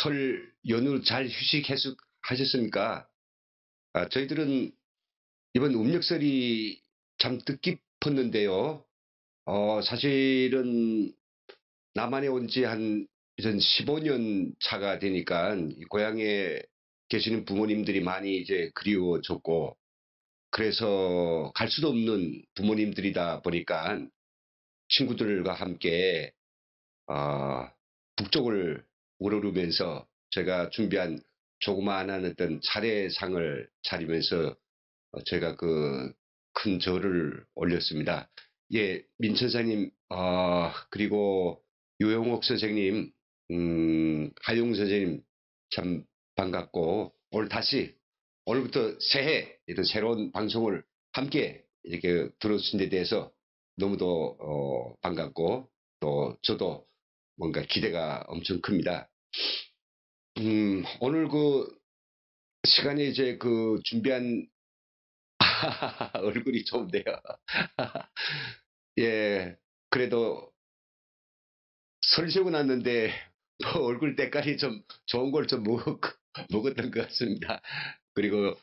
설 연휴 잘 휴식하셨습니까? 저희들은 이번 음력설이 참 뜻깊었는데요. 사실은 남한에 온 지 한 이제 15년 차가 되니까 이 고향에 계시는 부모님들이 많이 이제 그리워졌고, 그래서 갈 수도 없는 부모님들이다 보니까 친구들과 함께 어, 북쪽을 우러르면서 제가 준비한 조그마한 어떤 차례상을 차리면서 제가 그 큰 절을 올렸습니다. 예, 민천사님, 그리고 유영옥 선생님, 하용 선생님 참 반갑고, 오늘부터 새해 이런 새로운 방송을 함께 이렇게 들어주신 데 대해서 너무도 반갑고, 또 저도 뭔가 기대가 엄청 큽니다. 오늘 그 시간에 이제 그 준비한 얼굴이 좋은데요. 예, 그래도 설치고 났는데 뭐 얼굴 때깔이 좀 좋은 걸 좀 먹었던 것 같습니다. 그리고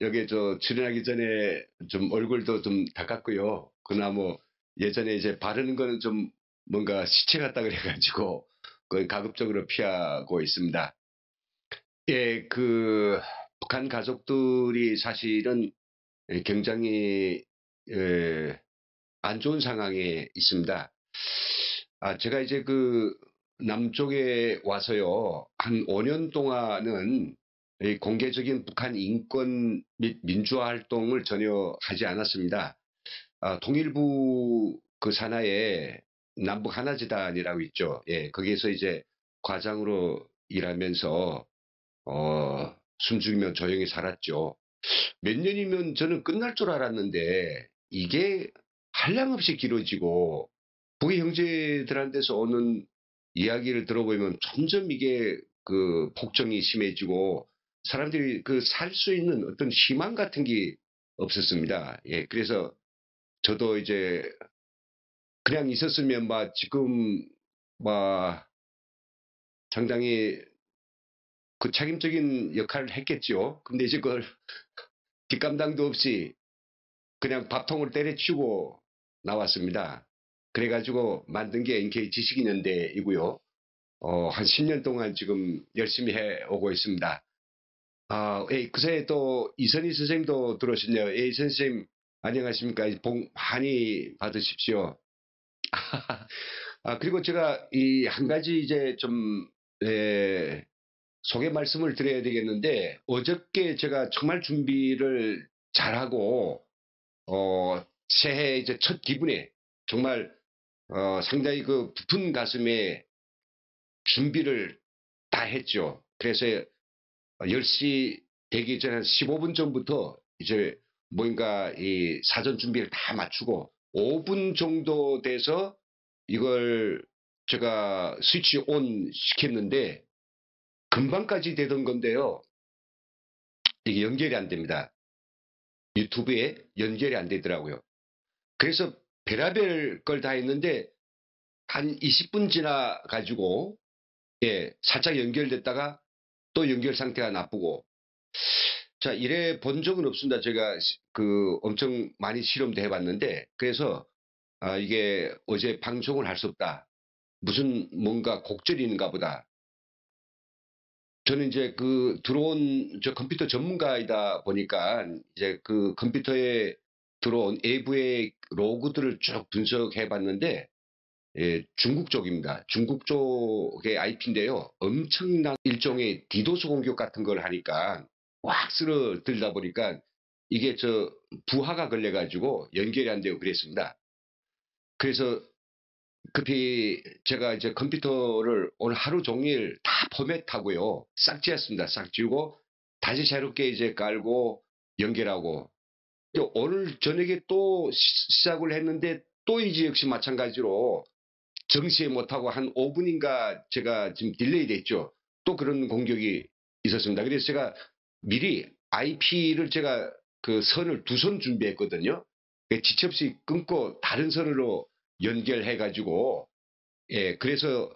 여기 저 출연하기 전에 좀 얼굴도 좀 닦았고요. 그나마 뭐 예전에 이제 바르는 거는 좀 뭔가 시체 같다 그래가지고 거의 가급적으로 피하고 있습니다. 예, 그 북한 가족들이 사실은 굉장히 안 좋은 상황에 있습니다. 제가 이제 그 남쪽에 와서요, 한 5년 동안은 이 공개적인 북한 인권 및 민주화 활동을 전혀 하지 않았습니다. 통일부 그 산하에 남북 하나재단이라고 있죠. 예, 거기에서 이제 과장으로 일하면서 숨죽이며 조용히 살았죠. 몇 년이면 저는 끝날 줄 알았는데 이게 한량없이 길어지고 북의 형제들한테서 오는 이야기를 들어보면 점점 이게 그 폭정이 심해지고 사람들이 그 살 수 있는 어떤 희망 같은 게 없었습니다. 예, 그래서 저도 이제 그냥 있었으면 막 지금 막 상당히 그 책임적인 역할을 했겠죠. 근데 이제 그걸 뒷감당도 없이 그냥 밥통을 때려치우고 나왔습니다. 그래가지고 만든 게 NK 지식인연대이고요. 한 10년 동안 지금 열심히 해오고 있습니다. 예, 그새 또 이선희 선생님도 들어오셨네요. 예, 이선희 선생님, 안녕하십니까. 복 많이 받으십시오. 그리고 제가 이 한 가지 이제 좀, 소개 말씀을 드려야 되겠는데, 어저께 제가 정말 준비를 잘하고, 새해 이제 첫 기분에 정말 상당히 그 부푼 가슴에 준비를 다 했죠. 그래서 10시 되기 전에 15분 전부터 이제 뭔가 이 사전 준비를 다 맞추고 5분 정도 돼서 이걸 제가 스위치 온 시켰는데 금방까지 되던 건데요. 이게 연결이 안 됩니다. 유튜브에 연결이 안 되더라고요. 그래서 별의별 걸 다 했는데 한 20분 지나 가지고 예, 살짝 연결됐다가 또 연결 상태가 나쁘고 자, 이래 본 적은 없습니다. 제가 그 엄청 많이 실험도 해봤는데 그래서 이게 어제 방송을 할 수 없다. 무슨 뭔가 곡절이 있는가 보다. 저는 이제 그 들어온 저 컴퓨터 전문가이다 보니까 이제 그 컴퓨터에 들어온 외부의 로그들을 쭉 분석해 봤는데 예, 중국 쪽입니다. 중국 쪽의 IP인데요. 엄청난 일종의 디도스 공격 같은 걸 하니까 왁 쓸어들다 보니까 이게 저 부하가 걸려가지고 연결이 안 되고 그랬습니다. 그래서 급히 제가 이제 컴퓨터를 오늘 하루 종일 다 포맷하고요. 싹 지었습니다. 싹 지우고 다시 새롭게 이제 깔고 연결하고 또 오늘 저녁에 또 시작을 했는데 또 이제 역시 마찬가지로 정시에 못하고 한 5분인가 제가 지금 딜레이 됐죠. 또 그런 공격이 있었습니다. 그래서 제가 미리 IP를 제가 그 선을 두 선 준비했거든요. 지체 없이 끊고 다른 선으로 연결해 가지고 예, 그래서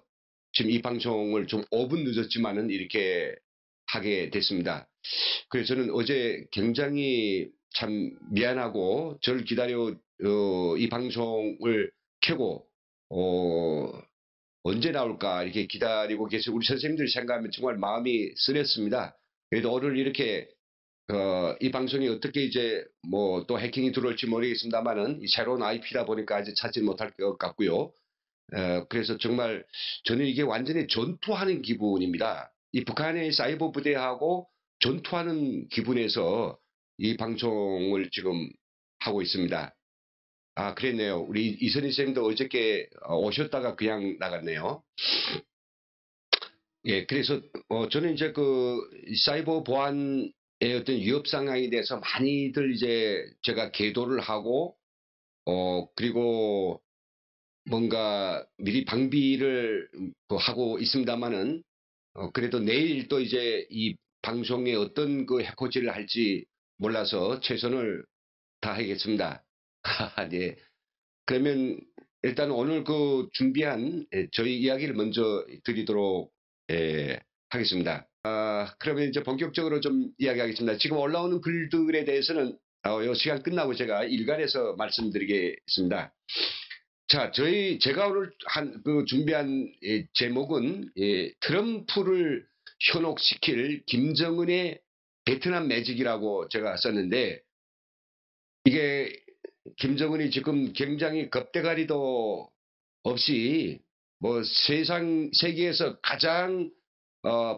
지금 이 방송을 좀 5분 늦었지만은 이렇게 하게 됐습니다. 그래서 저는 어제 굉장히 참 미안하고 저를 기다려 이 방송을 켜고 언제 나올까 이렇게 기다리고 계신 우리 선생님들 생각하면 정말 마음이 쓰렸습니다. 그래도 오늘 이렇게 이 방송이 어떻게 이제 뭐 또 해킹이 들어올지 모르겠습니다만은 새로운 IP다 보니까 아직 찾지 못할 것 같고요. 그래서 정말 저는 이게 완전히 전투하는 기분입니다. 이 북한의 사이버 부대하고 전투하는 기분에서 이 방송을 지금 하고 있습니다. 아, 그랬네요. 우리 이선희 선생님도 어저께 오셨다가 그냥 나갔네요. 예, 그래서 저는 이제 그 사이버 보안의 어떤 위협 상황에 대해서 많이들 이제 제가 계도를 하고 그리고 뭔가 미리 방비를 하고 있습니다만은 그래도 내일 또 이제 이 방송에 어떤 그 해코지를 할지 몰라서 최선을 다하겠습니다. 네. 그러면 일단 오늘 그 준비한 저희 이야기를 먼저 드리도록 하겠습니다. 그러면 이제 본격적으로 좀 이야기하겠습니다. 지금 올라오는 글들에 대해서는 이 시간 끝나고 제가 일간에서 말씀드리겠습니다. 자, 제가 오늘 준비한 제목은 트럼프를 현혹시킬 김정은의 베트남 매직이라고 제가 썼는데 이게 김정은이 지금 굉장히 겁대가리도 없이 뭐 세계에서 가장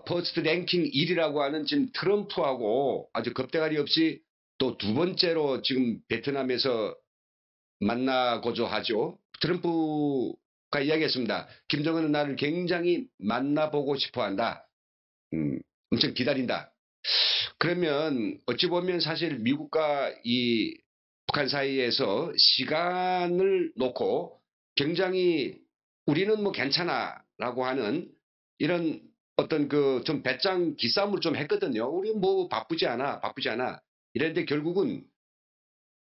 퍼스트 랭킹 1위라고 하는 지금 트럼프하고 아주 겁대가리 없이 또 두 번째로 지금 베트남에서 만나고자 하죠. 트럼프가 이야기했습니다. 김정은은 나를 굉장히 만나보고 싶어 한다. 엄청 기다린다. 그러면 어찌 보면 사실 미국과 이 북한 사이에서 시간을 놓고 굉장히 우리는 뭐 괜찮아 라고 하는 이런 어떤 그 좀 배짱 기싸움을 좀 했거든요. 우리 뭐 바쁘지 않아. 이랬는데 결국은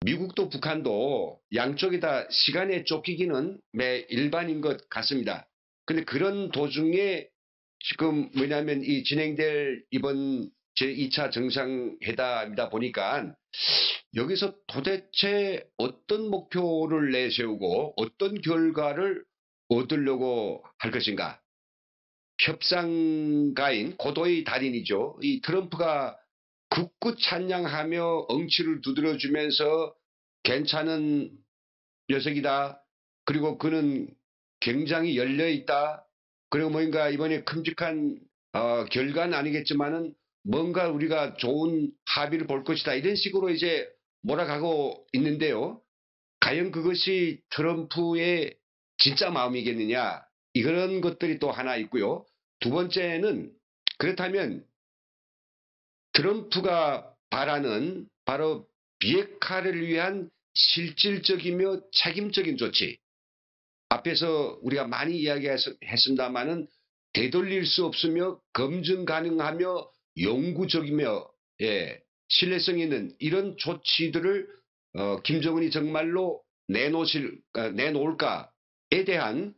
미국도 북한도 양쪽이 다 시간에 쫓기기는 매 일반인 것 같습니다. 근데 그런 도중에 지금 뭐냐면 이 진행될 이번 제2차 정상회담이다 보니까 여기서 도대체 어떤 목표를 내세우고 어떤 결과를 얻으려고 할 것인가. 협상가인 고도의 달인이죠. 이 트럼프가 굳굳 찬양하며 엉치를 두드려주면서 괜찮은 녀석이다. 그리고 그는 굉장히 열려있다. 그리고 뭔가 이번에 큼직한 결과는 아니겠지만은 뭔가 우리가 좋은 합의를 볼 것이다. 이런 식으로 이제 몰아가고 있는데요. 과연 그것이 트럼프의 진짜 마음이겠느냐. 이런 것들이 또 하나 있고요. 두 번째는 그렇다면 트럼프가 바라는 바로 비핵화를 위한 실질적이며 책임적인 조치. 앞에서 우리가 많이 이야기했습니다마는 되돌릴 수 없으며 검증 가능하며 영구적이며 신뢰성 있는 이런 조치들을 김정은이 정말로 내놓을까에 대한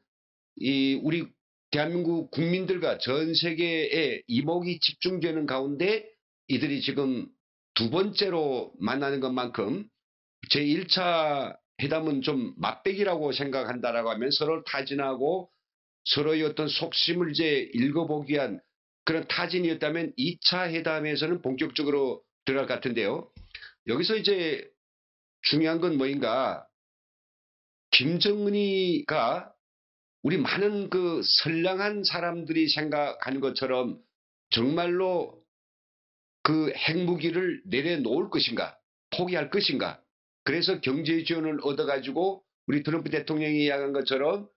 이 우리 대한민국 국민들과 전 세계의 이목이 집중되는 가운데 이들이 지금 두 번째로 만나는 것만큼 제1차 회담은 좀 맛배기라고 생각한다라고 하면 서로 타진하고 서로의 어떤 속심을 이제 읽어보기 위한 그런 타진이었다면 2차 회담에서는 본격적으로 들어갈 것 같은데요. 여기서 이제 중요한 건 뭐인가. 김정은이가 우리 많은 그 선량한 사람들이 생각하는 것처럼 정말로 그 핵무기를 내려놓을 것인가, 포기할 것인가. 그래서 경제 지원을 얻어가지고 우리 트럼프 대통령이 이야기한 것처럼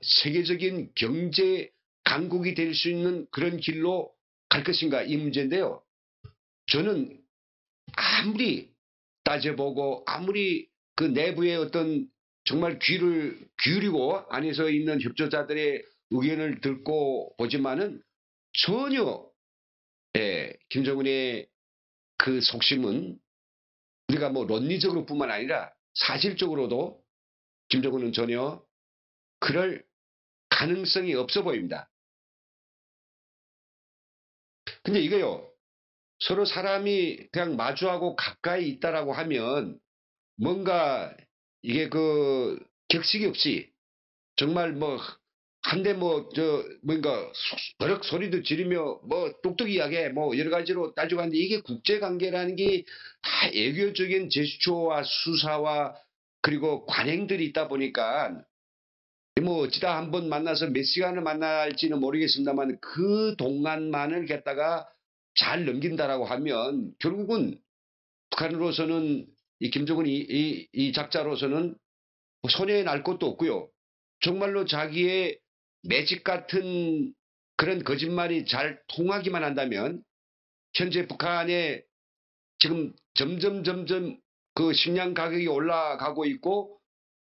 세계적인 경제 강국이 될 수 있는 그런 길로 갈 것인가 이 문제인데요. 저는 아무리 따져보고 아무리 그 내부의 어떤 정말 귀를 기울이고 안에서 있는 협조자들의 의견을 듣고 보지만은 전혀 김정은의 그 속심은 우리가 뭐論理적으로 뿐만 아니라 사실적으로도 김정은은 전혀 그럴 가능성이 없어 보입니다. 근데 이거요. 서로 사람이 그냥 마주하고 가까이 있다라고 하면 뭔가 이게 그 격식이 없이 정말 뭐 한데 뭐 저 뭔가 버럭 소리도 지르며 뭐 똑똑이하게 뭐 여러 가지로 따지고 하는데 이게 국제 관계라는 게 다 애교적인 제스처와 수사와 그리고 관행들이 있다 보니까 뭐 어찌다 한번 만나서 몇 시간을 만날지는 모르겠습니다만 그 동안만을 갖다가 잘 넘긴다라고 하면 결국은 북한으로서는 이 김정은 이 작자로서는 손해에 날 것도 없고요. 정말로 자기의 매직 같은 그런 거짓말이 잘 통하기만 한다면 현재 북한에 지금 점점 그 식량 가격이 올라가고 있고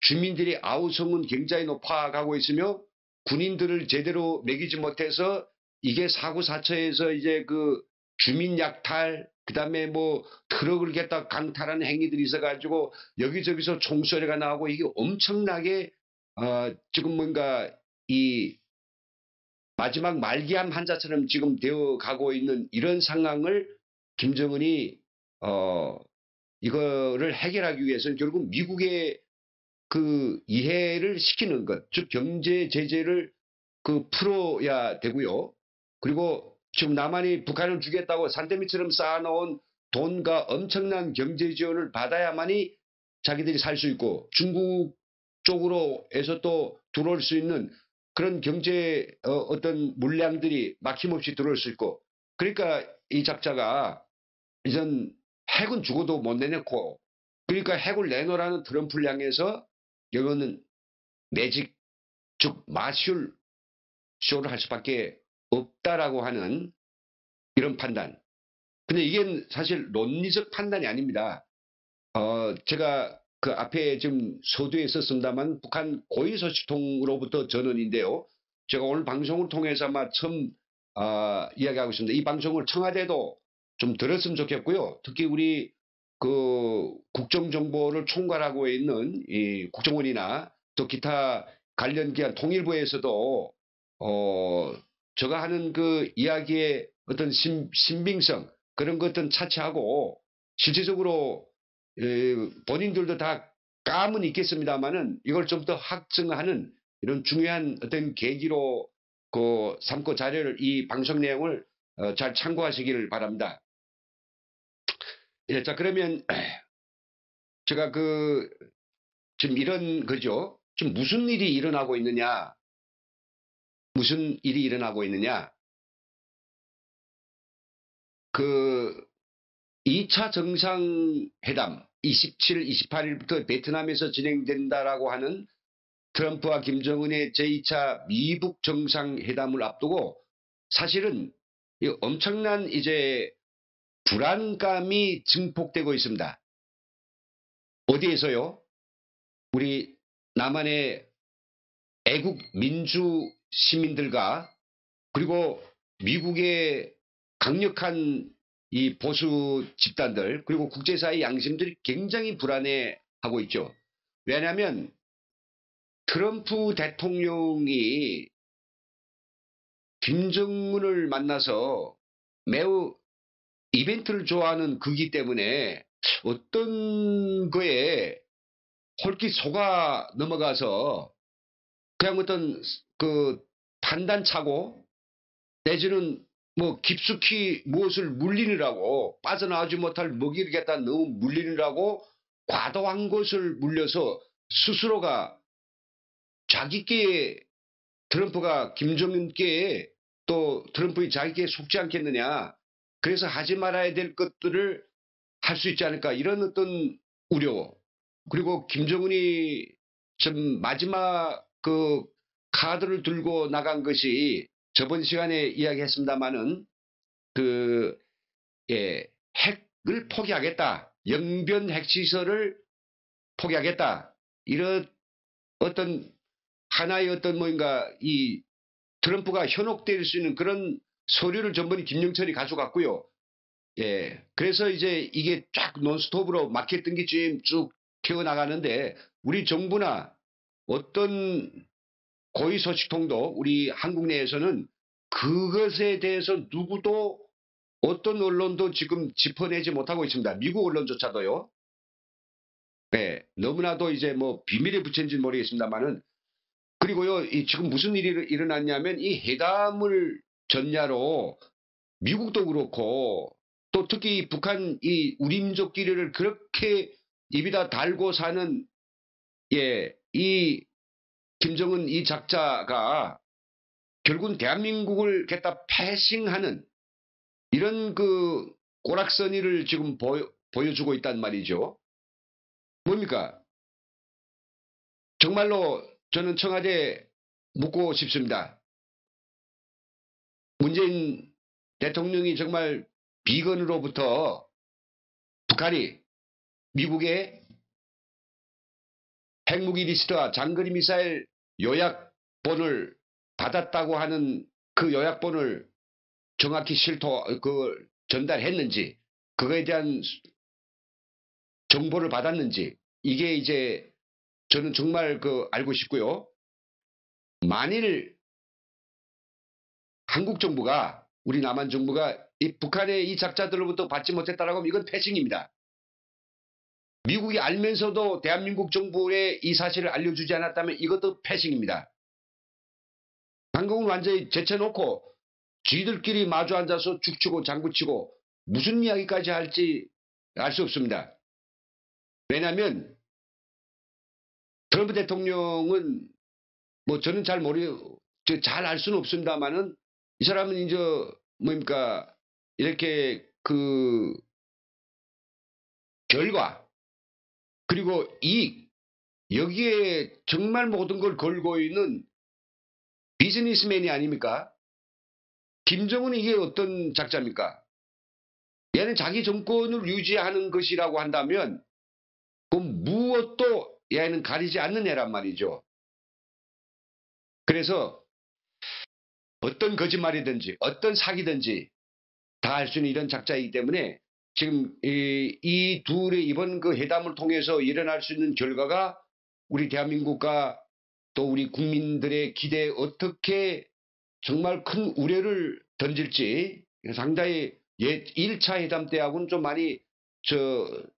주민들의 아우성은 굉장히 높아가고 있으며 군인들을 제대로 먹이지 못해서 이게 사고사처에서 이제 그 주민 약탈 그다음에 뭐 트럭을 갖다 강탈하는 행위들이 있어가지고 여기저기서 총소리가 나오고 이게 엄청나게 지금 뭔가 이 마지막 말기암 환자처럼 지금 되어 가고 있는 이런 상황을 김정은이 이거를 해결하기 위해서는 결국 미국의 그 이해를 시키는 것, 즉 경제 제재를 그 풀어야 되고요. 그리고 지금 남한이 북한을 주겠다고 산더미처럼 쌓아놓은 돈과 엄청난 경제 지원을 받아야만이 자기들이 살 수 있고 중국 쪽으로에서 또 들어올 수 있는 그런 경제 어떤 물량들이 막힘없이 들어올 수 있고 그러니까 이 작자가 이전 핵은 죽어도 못 내놓고 그러니까 핵을 내놓으라는 트럼프를 향해서 이거는 매직 즉 마술 쇼를 할 수밖에 없다라고 하는 이런 판단. 근데 이게 사실 논리적 판단이 아닙니다. 제가 그 앞에 지금 서두에 있었습니다만 북한 고위소식통으로부터 전원인데요. 제가 오늘 방송을 통해서 아마 처음 이야기하고 있습니다. 이 방송을 청와대도 좀 들었으면 좋겠고요. 특히 우리 그 국정정보를 총괄하고 있는 이 국정원이나 또 기타 관련 기관 통일부에서도 제가 하는 그 이야기의 어떤 신빙성 그런 것들은 차치하고 실질적으로 본인들도 다 감은 있겠습니다만은 이걸 좀 더 확증하는 이런 중요한 어떤 계기로 그 삼고 자료를 이 방송 내용을 잘 참고하시기를 바랍니다. 예, 자 그러면 제가 그 지금 이런 거죠. 지금 무슨 일이 일어나고 있느냐? 무슨 일이 일어나고 있느냐? 그 2차 정상회담 27, 28일부터 베트남에서 진행된다라고 하는 트럼프와 김정은의 제2차 미북 정상회담을 앞두고 사실은 엄청난 이제 불안감이 증폭되고 있습니다. 어디에서요? 우리 남한의 애국 민주 시민들과 그리고 미국의 강력한 이 보수 집단들 그리고 국제사회 양심들이 굉장히 불안해하고 있죠. 왜냐하면 트럼프 대통령이 김정은을 만나서 매우 이벤트를 좋아하는 그기 때문에 어떤 거에 홀깃 속아 넘어가서 그냥 어떤 그 판단차고 내지는 뭐 깊숙이 무엇을 물리느라고 빠져나오지 못할 먹이를 갖다 너무 물리느라고 과도한 것을 물려서 스스로가 자기께 트럼프가 김정은께 또 트럼프의 자기께 속지 않겠느냐. 그래서 하지 말아야 될 것들을 할 수 있지 않을까 이런 어떤 우려. 그리고 김정은이 좀 마지막 그 카드를 들고 나간 것이 저번 시간에 이야기했습니다마는 그 예, 핵을 포기하겠다. 영변 핵시설을 포기하겠다. 이런 어떤 하나의 어떤 뭔가 이 트럼프가 현혹될 수 있는 그런 서류를 전번에 김영철이 가져갔고요. 예. 그래서 이제 이게 쫙 논스톱으로 마켓 등기쯤 쭉 튀어나가는데 우리 정부나 어떤 고위 소식통도 우리 한국 내에서는 그것에 대해서 누구도 어떤 언론도 지금 짚어내지 못하고 있습니다. 미국 언론조차도요. 네, 너무나도 이제 뭐 비밀에 붙인지는 모르겠습니다만은 그리고요, 지금 무슨 일이 일어났냐면 이 회담을 전야로 미국도 그렇고 또 특히 북한 이 우리 민족끼리를 그렇게 입에다 달고 사는 이 김정은 이 작자가 결국은 대한민국을 갖다 패싱하는 이런 그 꼬락서니를 지금 보여주고 있단 말이죠. 뭡니까? 정말로 저는 청와대에 묻고 싶습니다. 문재인 대통령이 정말 비건으로부터 북한이 미국의 핵무기 리스트와 장거리 미사일 요약본을 받았다고 하는 그 요약본을 정확히 전달했는지 그거에 대한 정보를 받았는지 이게 이제 저는 정말 알고 싶고요. 만일 한국 정부가 우리 남한 정부가 이 북한의 이 작자들로부터 받지 못했다라고 하면 이건 패싱입니다. 미국이 알면서도 대한민국 정부에 이 사실을 알려주지 않았다면 이것도 패싱입니다. 한국은 완전히 제쳐놓고 쥐들끼리 마주 앉아서 죽치고 장구치고 무슨 이야기까지 할지 알 수 없습니다. 왜냐하면 트럼프 대통령은 뭐 저는 잘 알 수는 없습니다만은 이 사람은 이제 뭡니까 이렇게 그 결과 그리고 이익 여기에 정말 모든 걸 걸고 있는 비즈니스맨이 아닙니까? 김정은이 이게 어떤 작자입니까? 얘는 자기 정권을 유지하는 것이라고 한다면 그 무엇도 얘는 가리지 않는 애란 말이죠. 그래서 어떤 거짓말이든지 어떤 사기든지 다 할 수 있는 이런 작자이기 때문에 지금 이 둘의 이번 그 회담을 통해서 일어날 수 있는 결과가 우리 대한민국과 또 우리 국민들의 기대에 어떻게 정말 큰 우려를 던질지 상당히 1차 회담 때하고는 좀 많이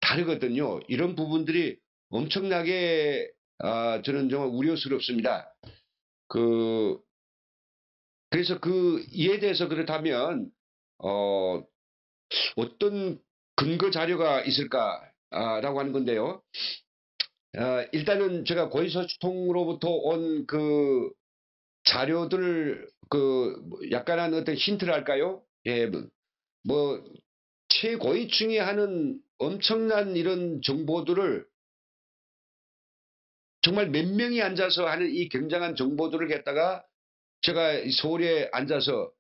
다르거든요. 이런 부분들이 엄청나게 저는 정말 우려스럽습니다. 그래서 이에 대해서 그렇다면 어떤 근거 자료가 있을까라고 하는 건데요. 일단은 제가 고위소식통으로부터 온 그 자료들 약간한 어떤 힌트를 할까요? 예, 뭐 최고위층이 하는 엄청난 이런 정보들을 정말 몇 명이 앉아서 하는 이 굉장한 정보들을 갖다가 제가 서울에 앉아서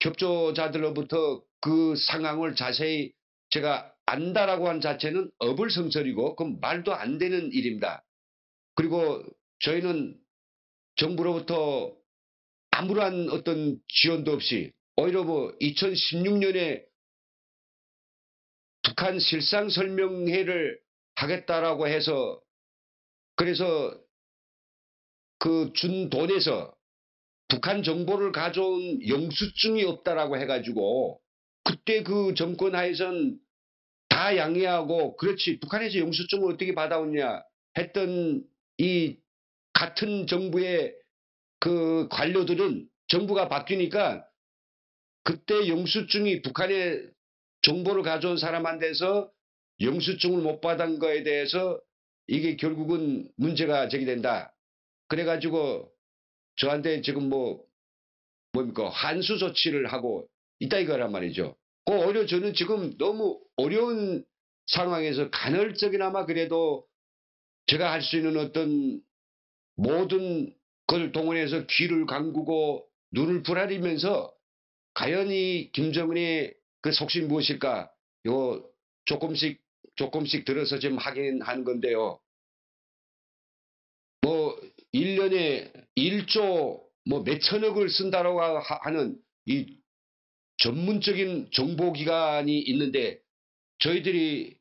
협조자들로부터 그 상황을 자세히 제가 안다라고 한 자체는 어불성설이고 그건 말도 안 되는 일입니다. 그리고 저희는 정부로부터 아무런 어떤 지원도 없이 오히려 뭐 2016년에 북한 실상 설명회를 하겠다라고 해서 그래서 그 준 돈에서 북한 정보를 가져온 영수증이 없다라고 해가지고 그때 그 정권 하에선 다 양해하고 그렇지 북한에서 영수증을 어떻게 받아오냐 했던 이 같은 정부의 그 관료들은 정부가 바뀌니까 그때 영수증이 북한의 정보를 가져온 사람한테서 영수증을 못 받은 거에 대해서 이게 결국은 문제가 제기된다. 그래가지고 저한테 지금 뭡니까 한수 조치를 하고 있다 이거란 말이죠. 오히려 저는 지금 너무 어려운 상황에서 간헐적이나마 그래도 제가 할 수 있는 어떤 모든 걸 동원해서 귀를 감고 눈을 부라리면서 과연 이 김정은의 그 속셈이 무엇일까? 요 조금씩 들어서 지금 하긴 하는 건데요. 뭐 1년에 1조 뭐 몇천억을 쓴다라고 하는 이 전문적인 정보기관이 있는데 저희들이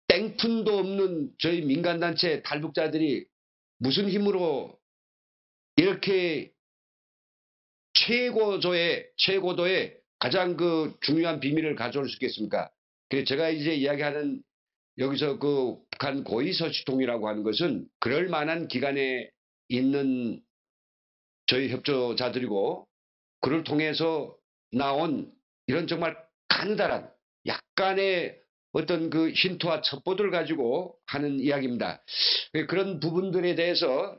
땡푼도 없는 저희 민간단체 탈북자들이 무슨 힘으로 이렇게 최고도의 가장 그 중요한 비밀을 가져올 수 있겠습니까? 그래서 제가 이제 이야기하는 여기서 그 북한 고위 서식통이라고 하는 것은 그럴 만한 기간에 있는 저희 협조자들이고 그를 통해서 나온 이런 정말 간단한 약간의 어떤 그 힌트와 첩보들을 가지고 하는 이야기입니다. 그런 부분들에 대해서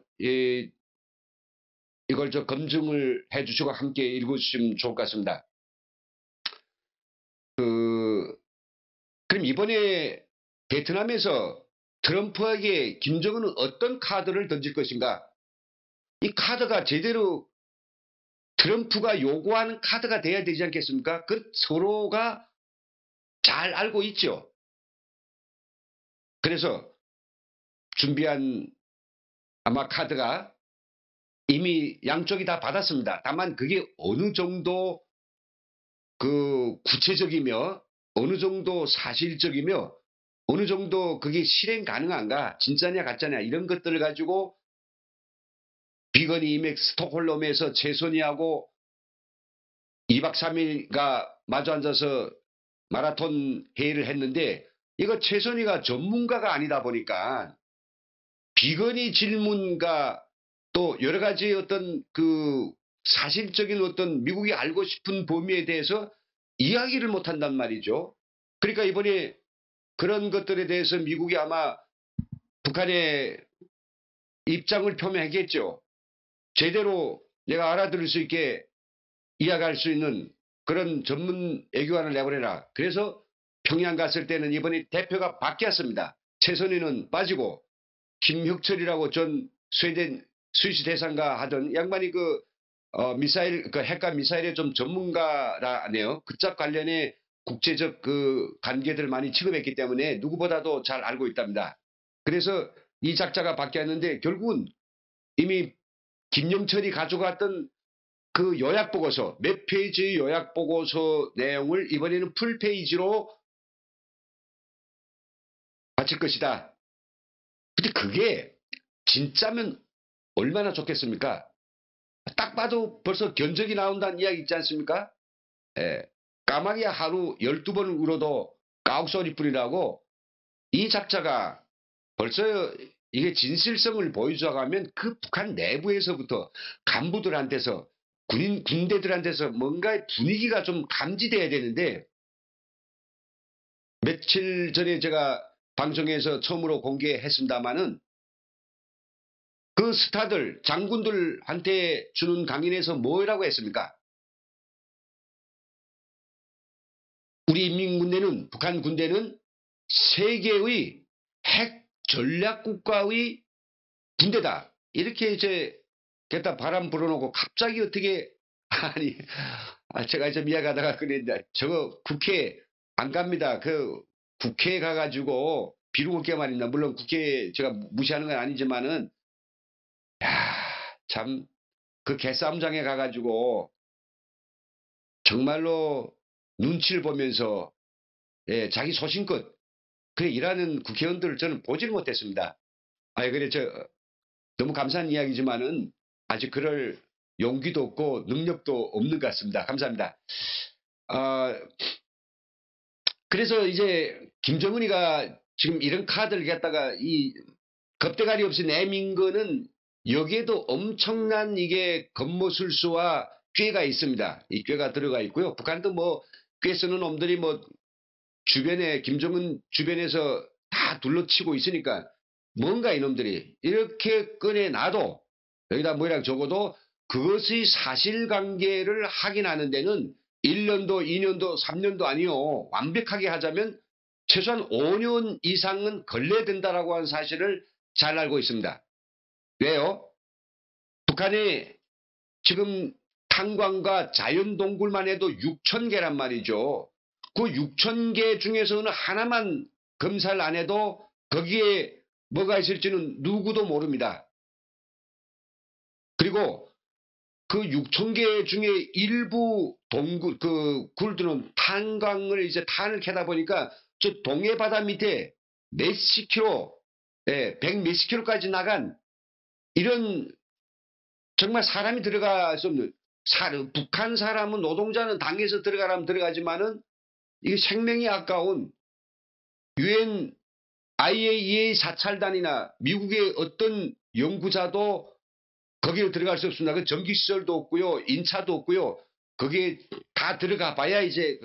이걸 검증을 해주시고 함께 읽어주시면 좋을 것 같습니다. 그럼 이번에 베트남에서 트럼프에게 김정은은 어떤 카드를 던질 것인가? 이 카드가 제대로 트럼프가 요구하는 카드가 돼야 되지 않겠습니까? 그 서로가 잘 알고 있죠. 그래서 준비한 아마 카드가 이미 양쪽이 다 받았습니다. 다만 그게 어느 정도 그 구체적이며 어느 정도 사실적이며 어느 정도 그게 실행 가능한가 진짜냐 가짜냐 이런 것들을 가지고 비건이 이맥 스톡홀름에서 최선희하고 2박 3일가 마주 앉아서 마라톤 회의를 했는데 이거 최선희가 전문가가 아니다 보니까 비건이 질문과 또 여러 가지 어떤 그 사실적인 어떤 미국이 알고 싶은 범위에 대해서 이야기를 못한단 말이죠. 그러니까 이번에 그런 것들에 대해서 미국이 아마 북한의 입장을 표명하겠죠. 제대로 내가 알아들을 수 있게 이야기할 수 있는 그런 전문 애교안을 내보내라. 그래서 평양 갔을 때는 이번에 대표가 바뀌었습니다. 최선희는 빠지고 김혁철이라고 전 스웨덴 스위스 대사인가 하던 양반이 미사일 핵과 미사일의 좀 전문가라네요. 그쪽 관련해 국제적 그 관계들 많이 취급했기 때문에 누구보다도 잘 알고 있답니다. 그래서 이 작자가 바뀌었는데 결국은 이미 김영철이 가져갔던 그 요약 보고서 몇 페이지의 요약 보고서 내용을 이번에는 풀 페이지로 바칠 것이다. 근데 그게 진짜면 얼마나 좋겠습니까? 딱 봐도 벌써 견적이 나온다는 이야기 있지 않습니까? 예. 까마귀 하루 12번 울어도 까옥소리 뿌리라고 이 작자가 벌써 이게 진실성을 보여주자고 하면 그 북한 내부에서부터 간부들한테서 군대들한테서 뭔가 분위기가 좀 감지돼야 되는데 며칠 전에 제가 방송에서 처음으로 공개했습니다마는 그 스타들 장군들한테 주는 강연에서 뭐라고 했습니까? 우리 인민군대는 북한 군대는 세계의 핵 전략국가의 군대다. 이렇게 이제 갖다 바람 불어놓고 갑자기 어떻게 아니 제가 좀 이야기하다가 그랬는데 저거 국회 안 갑니다. 그 국회에 가가지고 비루고 게 말입니다. 물론 국회 제가 무시하는 건 아니지만은 참 그 개싸움장에 가가지고 정말로 눈치를 보면서 자기 소신껏 그래 일하는 국회의원들을 저는 보지를 못했습니다. 그래 너무 감사한 이야기지만은 아직 그럴 용기도 없고 능력도 없는 것 같습니다. 감사합니다. 그래서 이제 김정은이가 지금 이런 카드를 갖다가 이 겁대가리 없이 내민 거는 여기에도 엄청난 이게 겉모술수와 꾀가 있습니다. 이 꾀가 들어가 있고요. 북한도 뭐 꾀 쓰는 놈들이 뭐 주변에 김정은 주변에서 다 둘러치고 있으니까 뭔가 이놈들이 이렇게 꺼내놔도 여기다 뭐라고 적어도 그것의 사실관계를 확인하는 데는 1년도 2년도 3년도 아니요. 완벽하게 하자면 최소한 5년 이상은 걸려야 된다라고 하는 사실을 잘 알고 있습니다. 왜요? 북한이 지금 탄광과 자연동굴만 해도 6,000개란 말이죠. 그 6,000개 중에서는 하나만 검사를 안 해도 거기에 뭐가 있을지는 누구도 모릅니다. 그리고 그 6,000개 중에 일부 동굴, 굴들은 탄광을 이제 탄을 캐다 보니까 저 동해 바다 밑에 몇십 킬로, 100 몇십 킬로까지 나간 이런 정말 사람이 들어갈 수 없는 북한 사람은 노동자는 당에서 들어가라면 들어가지만은 이게 생명이 아까운 유엔 IAEA 사찰단이나 미국의 어떤 연구자도 거기에 들어갈 수 없습니다. 그 전기시설도 없고요, 인차도 없고요. 거기에 다 들어가 봐야 이제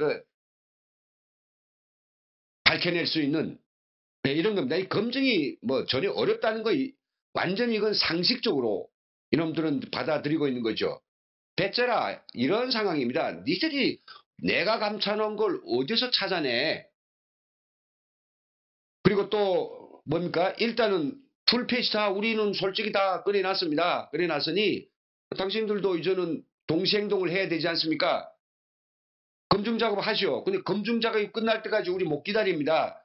밝혀낼 수 있는 이런 겁니다. 이 검증이 뭐 전혀 어렵다는 거 완전히 이건 상식적으로 이놈들은 받아들이고 있는 거죠. 배째라 이런 상황입니다. 니들이 내가 감춰놓은 걸 어디서 찾아내? 그리고 또 뭡니까? 일단은 풀페이지 다 우리는 솔직히 다 꺼내놨습니다. 꺼내놨으니 당신들도 이제는 동시행동을 해야 되지 않습니까? 검증 작업 하시오. 근데 검증 작업이 끝날 때까지 우리 못 기다립니다.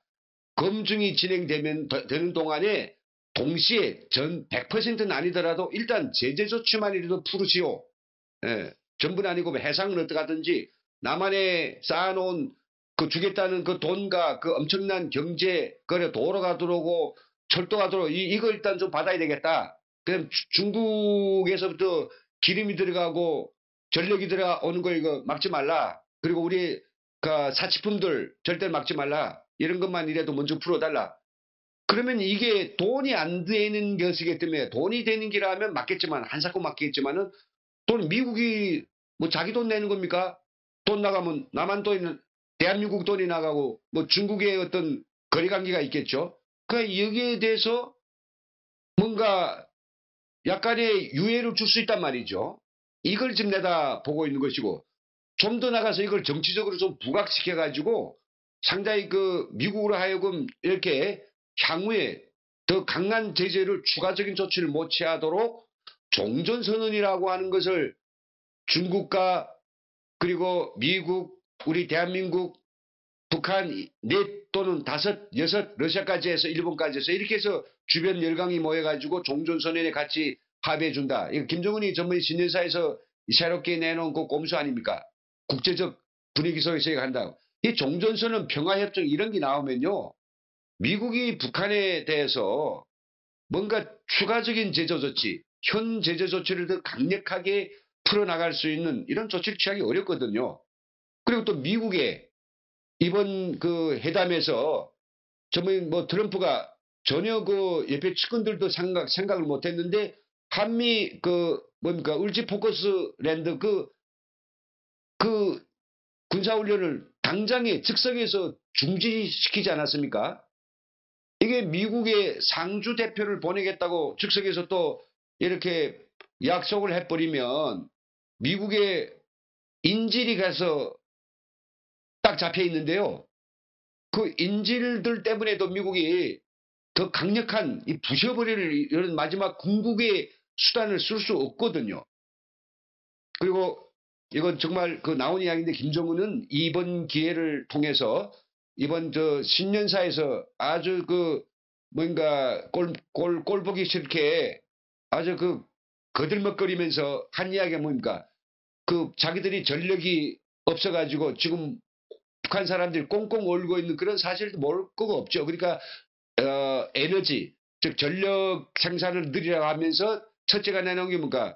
검증이 진행되면 되는 동안에 동시에 전 100%는 아니더라도 일단 제재 조치만이라도 풀으시오. 예, 전부는 아니고 해상은 어떡하든지 남한에 쌓아놓은 그 주겠다는 그 돈과 그 엄청난 경제, 그래 도로가 들어오고 철도가 들어오고 이거 일단 좀 받아야 되겠다. 그럼 중국에서부터 기름이 들어가고 전력이 들어오는 거 이거 막지 말라. 그리고 우리 그 사치품들 절대 막지 말라. 이런 것만 이라도 먼저 풀어달라. 그러면 이게 돈이 안 되는 것이기 때문에 돈이 되는 기라면 맞겠지만 한사코 맞겠지만은 돈 미국이 뭐 자기 돈 내는 겁니까? 돈 나가면 남한 돈이 대한민국 돈이 나가고 뭐 중국의 어떤 거리 관계가 있겠죠. 그러니까 여기에 대해서 뭔가 약간의 유예를 줄 수 있단 말이죠. 이걸 지금 내다 보고 있는 것이고 좀 더 나가서 이걸 정치적으로 좀 부각시켜 가지고 상당히 그 미국으로 하여금 이렇게 향후에 더 강한 제재를 추가적인 조치를 못 취하도록 종전선언이라고 하는 것을 중국과 그리고 미국, 우리 대한민국, 북한 넷 또는 다섯, 여섯, 러시아까지 해서 일본까지 해서 이렇게 해서 주변 열강이 모여가지고 종전선언에 같이 합의해준다. 이거 김정은이 전번에 신년사에서 새롭게 내놓은 그 꼼수 아닙니까? 국제적 분위기 속에서 한다고. 이 종전선언, 평화협정 이런 게 나오면요. 미국이 북한에 대해서 뭔가 추가적인 제재 조치, 현 제재 조치를 더 강력하게 풀어나갈 수 있는 이런 조치를 취하기 어렵거든요. 그리고 또 미국의 이번 그 회담에서 전번 뭐 트럼프가 전혀 그 옆에 측근들도 생각을 못 했는데 한미 그 뭡니까 울지 포커스 랜드 그 군사훈련을 당장에 즉석에서 중지시키지 않았습니까? 이게 미국의 상주 대표를 보내겠다고 즉석에서 또 이렇게 약속을 해버리면 미국의 인질이 가서 딱 잡혀 있는데요. 그 인질들 때문에도 미국이 더 강력한 이 부셔버릴 이런 마지막 궁극의 수단을 쓸 수 없거든요. 그리고 이건 정말 그 나온 이야기인데 김정은은 이번 기회를 통해서 이번 저 신년사에서 아주 그 뭔가 꼴 보기 싫게 아주 그 거들먹거리면서 한 이야기가 뭡니까? 그 자기들이 전력이 없어가지고 지금 북한 사람들이 꽁꽁 얼고 있는 그런 사실도 모를 거가 없죠. 그러니까 에너지 즉 전력 생산을 늘리라고 하면서 첫째가 내놓은 게 뭔가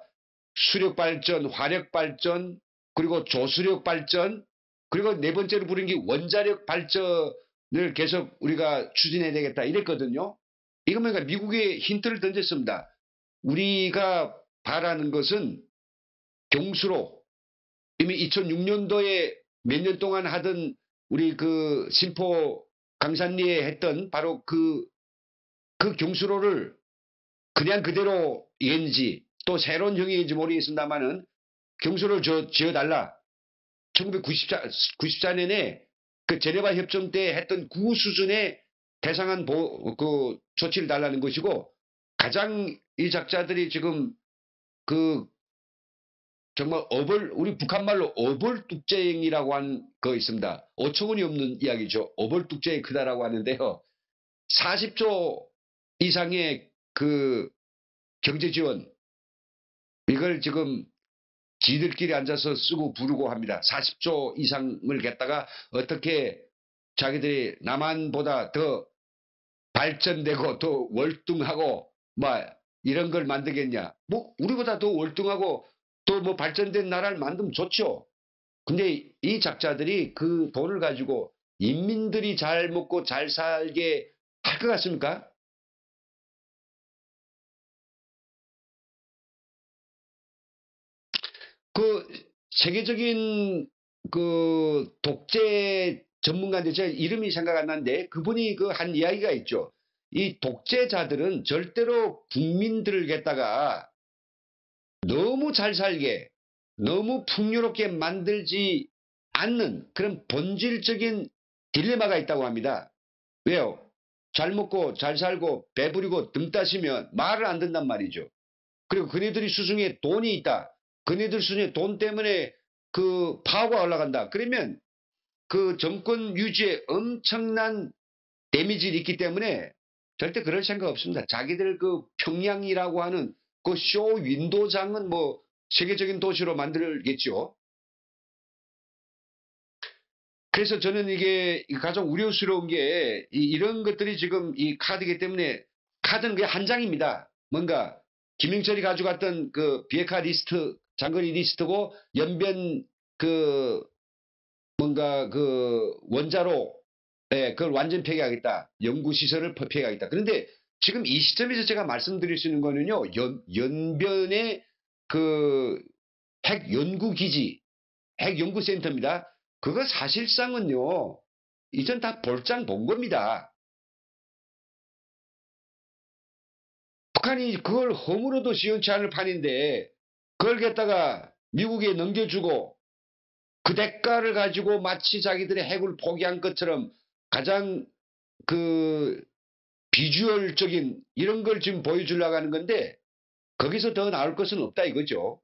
수력 발전, 화력 발전, 그리고 조수력 발전, 그리고 네 번째로 부른 게 원자력 발전을 계속 우리가 추진해야 되겠다 이랬거든요. 이거 뭔가 미국에 힌트를 던졌습니다. 우리가 바라는 것은 경수로 이미 2006년도에 몇 년 동안 하던 우리 그 신포 강산리에 했던 바로 그 경수로를 그냥 그대로 이행지 또 새로운 형이인지 모르겠습니다만은 경수를 지어달라. 1994년에 그 제네바 협정 때 했던 그 수준의 대상한 그 조치를 달라는 것이고 가장 이 작자들이 지금 그 정말 우리 북한말로 어벌뚝쟁이라고 한 거 있습니다. 어처구니 없는 이야기죠. 어벌뚝쟁이 크다라고 하는데요. 40조 이상의 그 경제 지원 이걸 지금 지들끼리 앉아서 쓰고 부르고 합니다. 40조 이상을 갖다가 어떻게 자기들이 남한보다 더 발전되고 더 월등하고 뭐 이런 걸 만들겠냐? 뭐 우리보다 더 월등하고 또 뭐 발전된 나라를 만들면 좋죠. 근데 이 작자들이 그 돈을 가지고 인민들이 잘 먹고 잘 살게 할 것 같습니까? 그 세계적인 그 독재 전문가인데 제 이름이 생각 안 나는데 그분이 그 한 이야기가 있죠. 이 독재자들은 절대로 국민들을 갖다가 너무 잘 살게, 너무 풍요롭게 만들지 않는 그런 본질적인 딜레마가 있다고 합니다. 왜요? 잘 먹고 잘 살고 배부리고 등 따시면 말을 안 듣는단 말이죠. 그리고 그네들이 수중에 돈이 있다. 그네들 수중에 돈 때문에 그 파워가 올라간다. 그러면 그 정권 유지에 엄청난 데미지를 있기 때문에 절대 그럴 생각 없습니다. 자기들 그 평양이라고 하는 그 쇼 윈도장은 뭐 세계적인 도시로 만들겠죠. 그래서 저는 이게 가장 우려스러운 게 이런 것들이 지금 이 카드이기 때문에 카드는 그냥 한 장입니다. 뭔가 김영철이 가져갔던 그 비핵화 리스트 장거리 리스트고 연변 그 뭔가 그 원자로 예, 그걸 완전 폐기하겠다. 연구시설을 폐기하겠다. 그런데 지금 이 시점에서 제가 말씀드릴 수 있는 거는요. 연변의 그 핵연구기지, 핵연구센터입니다. 그거 사실상은요. 이전 다 볼장 본 겁니다. 북한이 그걸 허물어도 시원치 않을 판인데 그걸 갖다가 미국에 넘겨주고 그 대가를 가지고 마치 자기들의 핵을 포기한 것처럼 가장 그 비주얼적인 이런 걸 지금 보여주려고 하는 건데 거기서 더 나올 것은 없다 이거죠.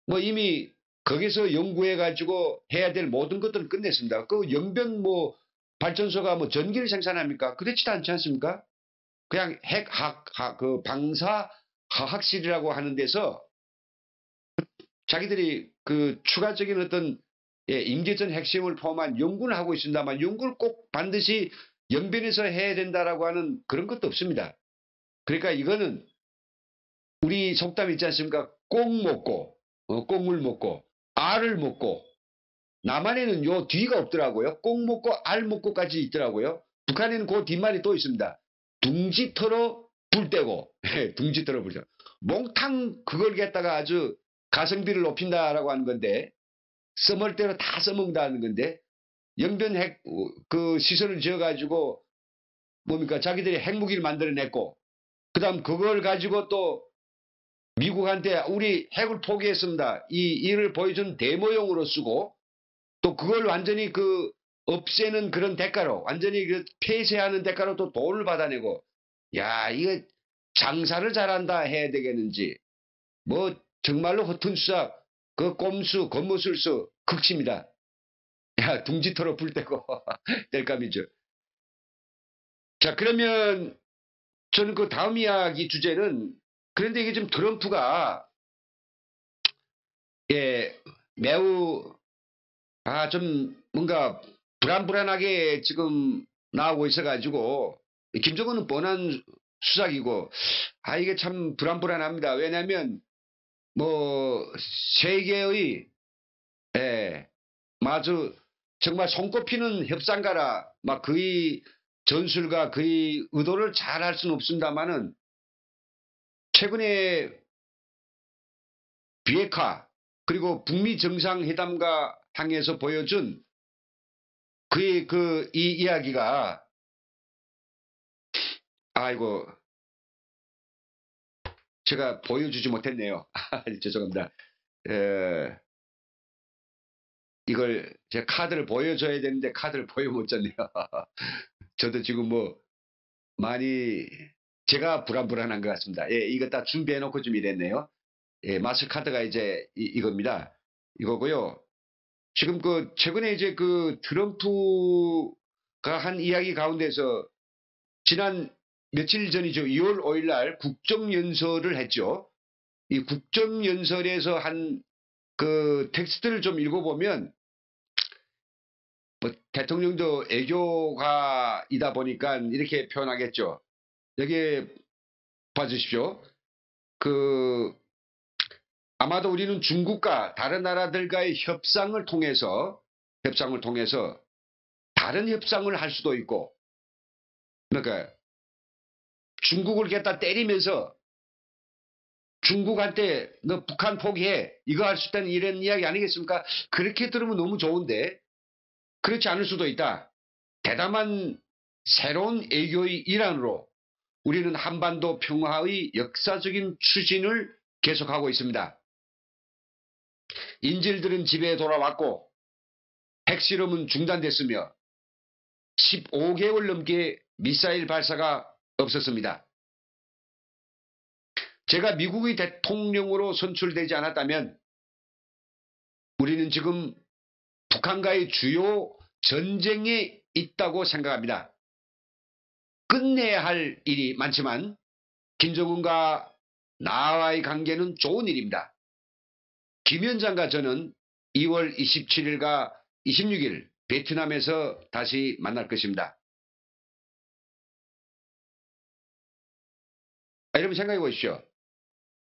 뭐 이미 거기서 연구해 가지고 해야 될 모든 것들을 끝냈습니다. 그 영변 뭐 발전소가 뭐 전기를 생산합니까? 그렇지도 않지 않습니까? 그냥 그 방사화학실이라고 하는 데서 자기들이 그 추가적인 어떤 예, 임계전 핵심을 포함한 연구를 하고 있습니다만 연구를 꼭 반드시 연변에서 해야 된다라고 하는 그런 것도 없습니다. 그러니까 이거는 우리 속담 있지 않습니까? 꼭 먹고 꼭물 먹고 알을 먹고 남한에는 요 뒤가 없더라고요. 꼭 먹고 알 먹고까지 있더라고요. 북한에는 그 뒷말이 또 있습니다. 둥지터로 불 떼고 둥지터로 불 떼고 몽탕 그걸 갖다가 아주 가성비를 높인다라고 하는 건데 써먹을 대로 다 써먹는다는 건데 영변 핵 그 시설을 지어가지고 뭡니까 자기들이 핵무기를 만들어냈고 그다음 그걸 가지고 또 미국한테 우리 핵을 포기했습니다. 이 일을 보여준 데모용으로 쓰고 또 그걸 완전히 그 없애는 그런 대가로 완전히 그 폐쇄하는 대가로 또 돈을 받아내고 야 이거 장사를 잘한다 해야 되겠는지 뭐 정말로 허튼 수작 그 꼼수 겉모술수 극치입니다. 야 둥지터로 불 떼고 뗄감이죠. 자 그러면 저는 그 다음 이야기 주제는 그런데 이게 좀 트럼프가 예 매우 좀 뭔가 불안불안하게 지금 나오고 있어가지고 김정은은 뻔한 수작이고 이게 참 불안불안합니다. 왜냐하면 뭐 세계의 예, 아주 정말 손꼽히는 협상가라 막 그의 전술과 그의 의도를 잘 할 수는 없습니다만은 최근에 비핵화 그리고 북미 정상회담과 향해서 보여준 그의 그 이 이야기가 아이고 제가 보여주지 못했네요. 죄송합니다. 에, 이걸 제 카드를 보여줘야 되는데 카드를 보여 못 줬네요. 저도 지금 뭐 많이 제가 불안불안한 것 같습니다. 예, 이거 다 준비해놓고 좀 이랬네요. 예, 마스카드가 이제 이겁니다. 이거고요. 지금 그 최근에 이제 그 트럼프가 한 이야기 가운데서 지난 며칠 전이죠. 2월 5일 날 국정연설을 했죠. 이 국정연설에서 한 그 텍스트를 좀 읽어보면 뭐 대통령도 애교가이다 보니까 이렇게 표현하겠죠. 여기 봐주십시오. 그 아마도 우리는 중국과 다른 나라들과의 협상을 통해서 다른 협상을 할 수도 있고, 그러니까 중국을 갖다 때리면서 중국한테 너 북한 포기해 이거 할 수 있다는 이런 이야기 아니겠습니까? 그렇게 들으면 너무 좋은데 그렇지 않을 수도 있다. 대담한 새로운 외교의 일환으로 우리는 한반도 평화의 역사적인 추진을 계속하고 있습니다. 인질들은 집에 돌아왔고 핵실험은 중단됐으며 15개월 넘게 미사일 발사가 없었습니다. 제가 미국의 대통령으로 선출되지 않았다면 우리는 지금 북한과의 주요 전쟁에 있다고 생각합니다. 끝내야 할 일이 많지만 김정은과 나와의 관계는 좋은 일입니다. 김 위원장과 저는 2월 27일과 26일 베트남에서 다시 만날 것입니다. 여러분 생각해 보십시오.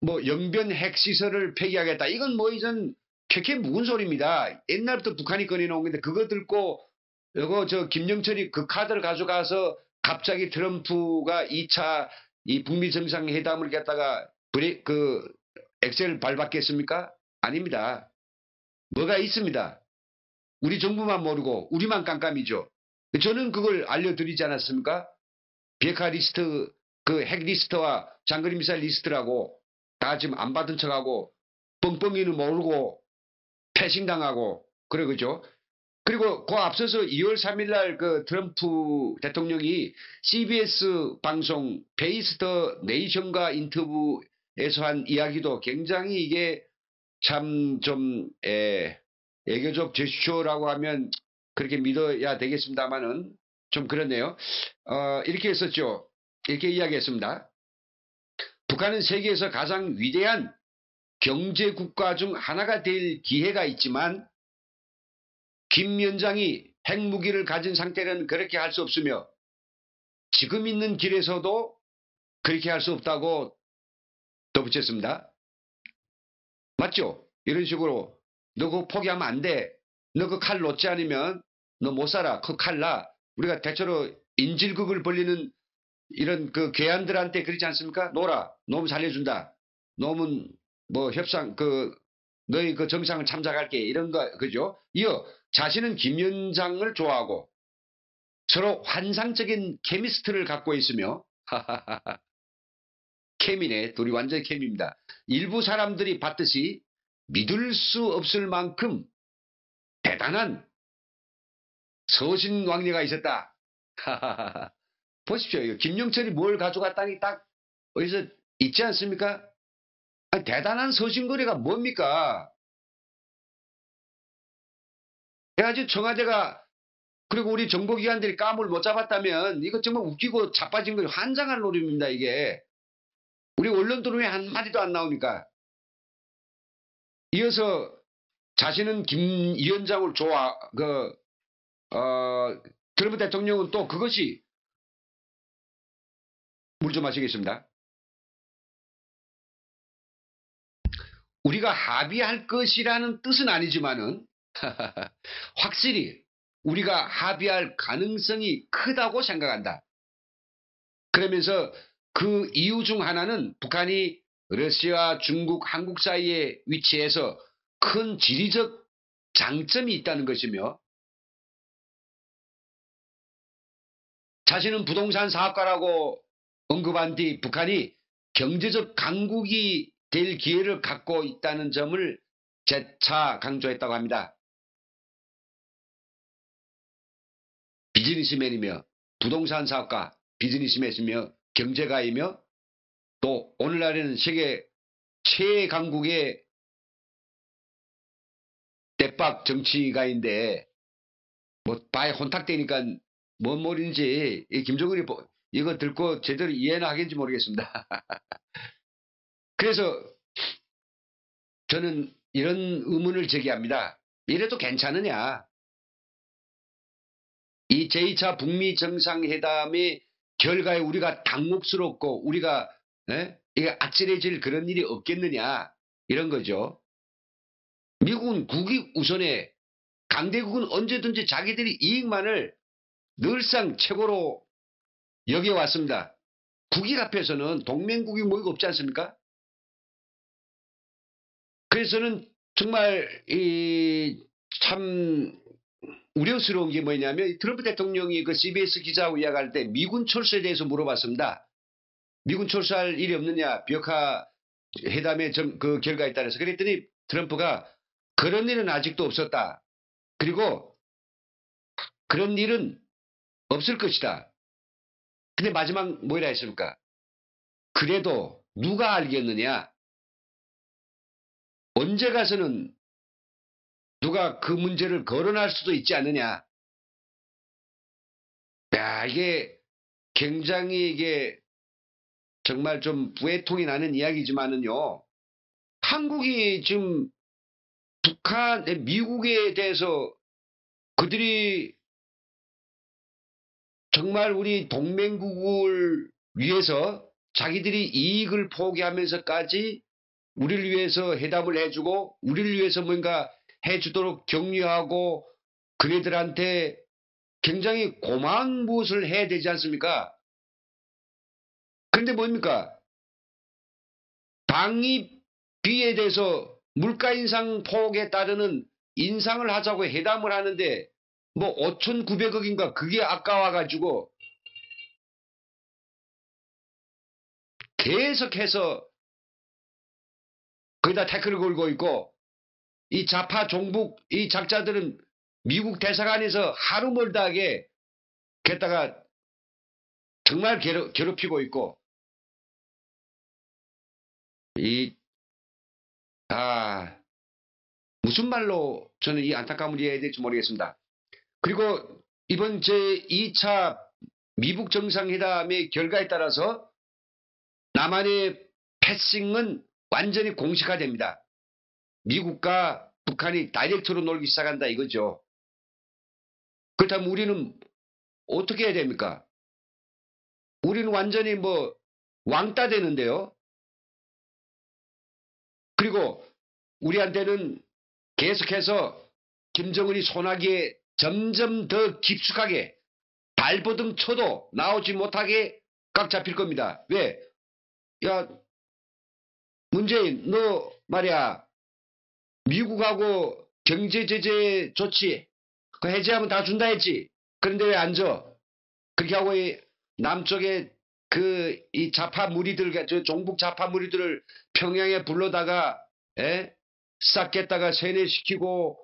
뭐 영변 핵시설을 폐기하겠다. 이건 뭐 이전 캐캐 묵은 소리입니다. 옛날부터 북한이 꺼내놓은 건데 그거 듣고 이거 저 김영철이 그 카드를 가져가서 갑자기 트럼프가 2차 이 북미 정상회담을 갖다가 그 엑셀 밟았겠습니까? 아닙니다. 뭐가 있습니다. 우리 정부만 모르고 우리만 깜깜이죠. 저는 그걸 알려드리지 않았습니까? 비핵화 리스트, 그 핵 리스트와 장거리 미사일 리스트라고 다 지금 안 받은 척하고 뻥뻥이는 모르고 패싱당하고 그래 그죠? 그리고 그 앞서서 2월 3일 날 그 트럼프 대통령이 CBS 방송 페이스 더 네이션과 인터뷰에서 한 이야기도 굉장히 이게 참 좀 애교적 제스처라고 하면 그렇게 믿어야 되겠습니다만은 좀 그렇네요. 이렇게 했었죠. 이렇게 이야기했습니다. 북한은 세계에서 가장 위대한 경제 국가 중 하나가 될 기회가 있지만 김 위원장이 핵무기를 가진 상태는 그렇게 할 수 없으며 지금 있는 길에서도 그렇게 할 수 없다고 덧붙였습니다. 맞죠? 이런 식으로 너 그거 포기하면 안 돼. 너 그 칼 놓지 않으면 너 못 살아. 그 칼 나. 우리가 대체로 인질극을 벌리는 이런 그 괴한들한테 그렇지 않습니까? 놓으라. 놓으면 살려준다. 놓으면 뭐 협상 너희 그 정상을 참작할게. 이런 거 그죠? 이어 자신은 김 위원장을 좋아하고 서로 환상적인 케미스트를 갖고 있으며 케미네. 둘이 완전 케미입니다. 일부 사람들이 봤듯이 믿을 수 없을 만큼 대단한 서신왕래가 있었다. 보십시오. 김영철이 뭘 가져갔다니 딱 어디서 있지 않습니까? 아니, 대단한 서신거래가 뭡니까? 그래가지고 청와대가 그리고 우리 정보기관들이 감을 못 잡았다면 이거 정말 웃기고 자빠진 거 환장할 노름입니다. 이게. 우리 언론들은 왜 한마디도 안 나옵니까? 이어서 자신은 김 위원장을 트럼프 대통령은 또 그것이 물 좀 마시겠습니다. 우리가 합의할 것이라는 뜻은 아니지만은 확실히 우리가 합의할 가능성이 크다고 생각한다. 그러면서 그 이유 중 하나는 북한이 러시아, 중국, 한국 사이에 위치해서 큰 지리적 장점이 있다는 것이며 자신은 부동산 사업가라고 언급한 뒤 북한이 경제적 강국이 될 기회를 갖고 있다는 점을 재차 강조했다고 합니다. 비즈니스맨이며 부동산 사업가, 비즈니스맨이며 경제가이며 또 오늘날에는 세계 최강국의 대박 정치가인데 뭐 바에 혼탁되니까 뭔 말인지 김정은이 이거 듣고 제대로 이해나 하겠는지 모르겠습니다. 그래서 저는 이런 의문을 제기합니다. 이래도 괜찮으냐? 이 제2차 북미 정상회담의 결과에 우리가 당혹스럽고 우리가 이게 아찔해질 그런 일이 없겠느냐 이런 거죠. 미국은 국익 우선에 강대국은 언제든지 자기들이 이익만을 늘상 최고로 여겨왔습니다. 국익 앞에서는 동맹국이 뭐가 없지 않습니까? 그래서는 정말 참 우려스러운 게 뭐냐면 트럼프 대통령이 그 CBS 기자하고 이야기할 때 미군 철수에 대해서 물어봤습니다. 미군 철수할 일이 없느냐 비핵화 회담의 그 결과에 따라서 그랬더니 트럼프가 그런 일은 아직도 없었다. 그리고 그런 일은 없을 것이다. 근데 마지막 뭐라 했습니까? 그래도 누가 알겠느냐? 언제 가서는 누가 그 문제를 거론할 수도 있지 않느냐? 야, 이게 굉장히 이게 정말 좀 부해통이 나는 이야기지만은요. 한국이 지금 미국에 대해서 그들이 정말 우리 동맹국을 위해서 자기들이 이익을 포기하면서까지 우리를 위해서 회담을 해주고 우리를 위해서 뭔가 해주도록 격려하고 그네들한테 굉장히 고마운 무엇을 해야 되지 않습니까? 그런데 뭡니까? 방위비에 대해서 물가 인상 폭에 따르는 인상을 하자고 회담을 하는데 뭐 5,900억인가 그게 아까워가지고 계속해서 거기다 태클을 걸고 있고 이 좌파 종북 이 작자들은 미국 대사관에서 하루 멀다하게 게다가 정말 괴롭히고 있고 무슨 말로 저는 이 안타까움을 이해해야 될지 모르겠습니다. 그리고 이번 제2차 미국 정상회담의 결과에 따라서 남한의 패싱은 완전히 공식화됩니다. 미국과 북한이 다이렉트로 놀기 시작한다 이거죠. 그렇다면 우리는 어떻게 해야 됩니까? 우리는 완전히 뭐 왕따 되는데요. 그리고 우리한테는 계속해서 김정은이 소나기에 점점 더 깊숙하게 발버둥 쳐도 나오지 못하게 꽉 잡힐 겁니다. 왜? 야, 문재인, 너 말이야, 미국하고 경제 제재 조치, 그 해제하면 다 준다 했지. 그런데 왜 안 줘? 그렇게 하고 남쪽에 이 좌파 무리들, 저 종북 좌파 무리들을 평양에 불러다가, 싹 깼다가 세뇌시키고,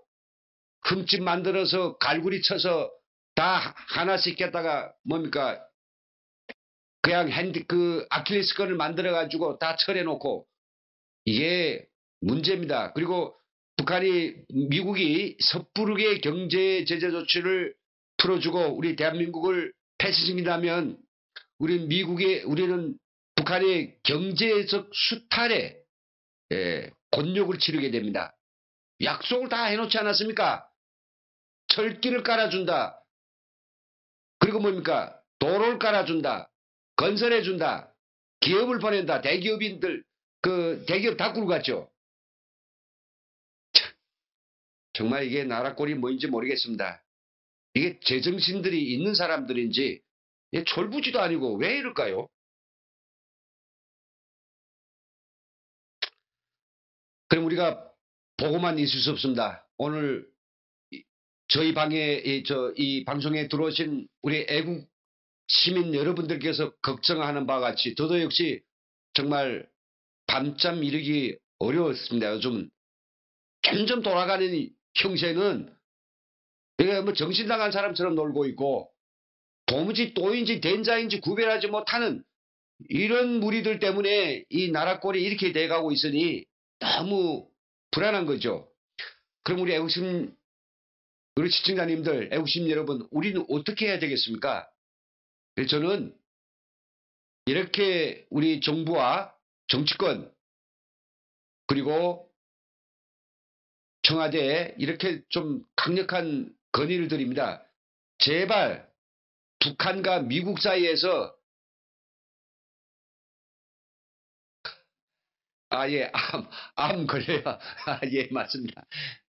흠집 만들어서 갈구리 쳐서 다 하나씩 깼다가 뭡니까? 그냥 아킬레스건을 만들어가지고 다 철해놓고 이게 문제입니다. 그리고 미국이 섣부르게 경제 제재 조치를 풀어주고 우리 대한민국을 패시즘이라면 우리는 북한의 경제적 수탈에 곤욕을 치르게 됩니다. 약속을 다 해놓지 않았습니까? 철길을 깔아준다. 그리고 뭡니까? 도로를 깔아준다. 건설해준다. 기업을 보낸다. 대기업인들 대기업 다 꿀 같죠. 정말 이게 나라 꼴이 뭐인지 모르겠습니다. 이게 제정신들이 있는 사람들인지 졸부지도 아니고 왜 이럴까요? 그럼 우리가 보고만 있을 수 없습니다. 오늘 저희 이 방송에 들어오신 우리 애국 시민 여러분들께서 걱정하는 바와 같이 저도 역시 정말 밤잠 이루기 어려웠습니다. 요즘 점점 돌아가는 형세는 내가 뭐 정신 나간 사람처럼 놀고 있고 도무지 또인지 된자인지 구별하지 못하는 이런 무리들 때문에 이 나라 꼴이 이렇게 돼가고 있으니 너무 불안한 거죠. 그럼 우리 시청자님들, 애국심 여러분, 우리는 어떻게 해야 되겠습니까? 저는 이렇게 우리 정부와 정치권 그리고 청와대에 이렇게 좀 강력한 건의를 드립니다. 제발 북한과 미국 사이에서 예, 암 걸려요. 예, 맞습니다.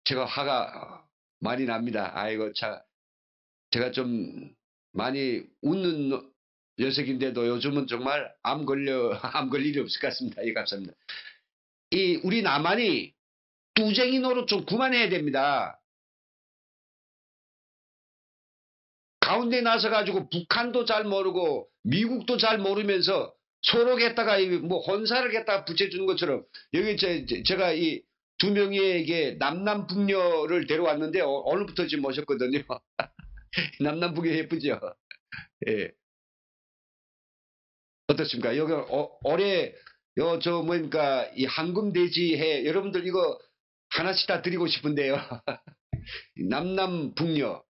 제가 화가 많이 납니다. 아이고, 제가 좀 많이 웃는 녀석인데도 요즘은 정말 암 걸 일이 없을 것 같습니다. 예, 감사합니다. 우리 남한이 뚜쟁이 노릇 좀 그만해야 됩니다. 가운데 나서가지고 북한도 잘 모르고 미국도 잘 모르면서 서로 갖다가 뭐 혼사를 갖다가 붙여주는 것처럼 여기 제가 이 두 명에게 남남북녀를 데려왔는데 오늘부터 지금 모셨거든요. 남남북녀 예쁘죠? 예. 어떻습니까? 여기 올해 저 뭡니까 이 황금돼지해 여러분들 이거 하나씩 다 드리고 싶은데요. 남남북녀,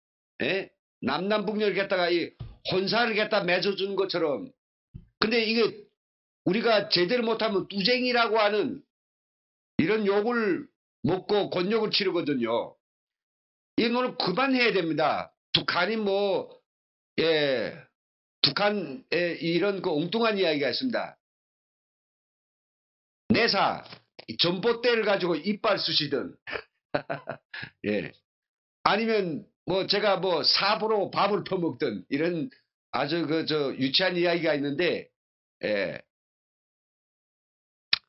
예? 남남북녀를 갖다가 이 혼사를 갖다 맺어주는 것처럼. 근데 이게 우리가 제대로 못하면 뚜쟁이라고 하는 이런 욕을 먹고 곤욕을 치르거든요. 이 노를 그만해야 됩니다. 북한이 뭐, 예, 북한에 이런 그 엉뚱한 이야기가 있습니다. 내사, 전봇대를 가지고 이빨 쑤시든, 예. 아니면 뭐 제가 뭐 삽으로 밥을 퍼먹든 이런 아주 유치한 이야기가 있는데, 예,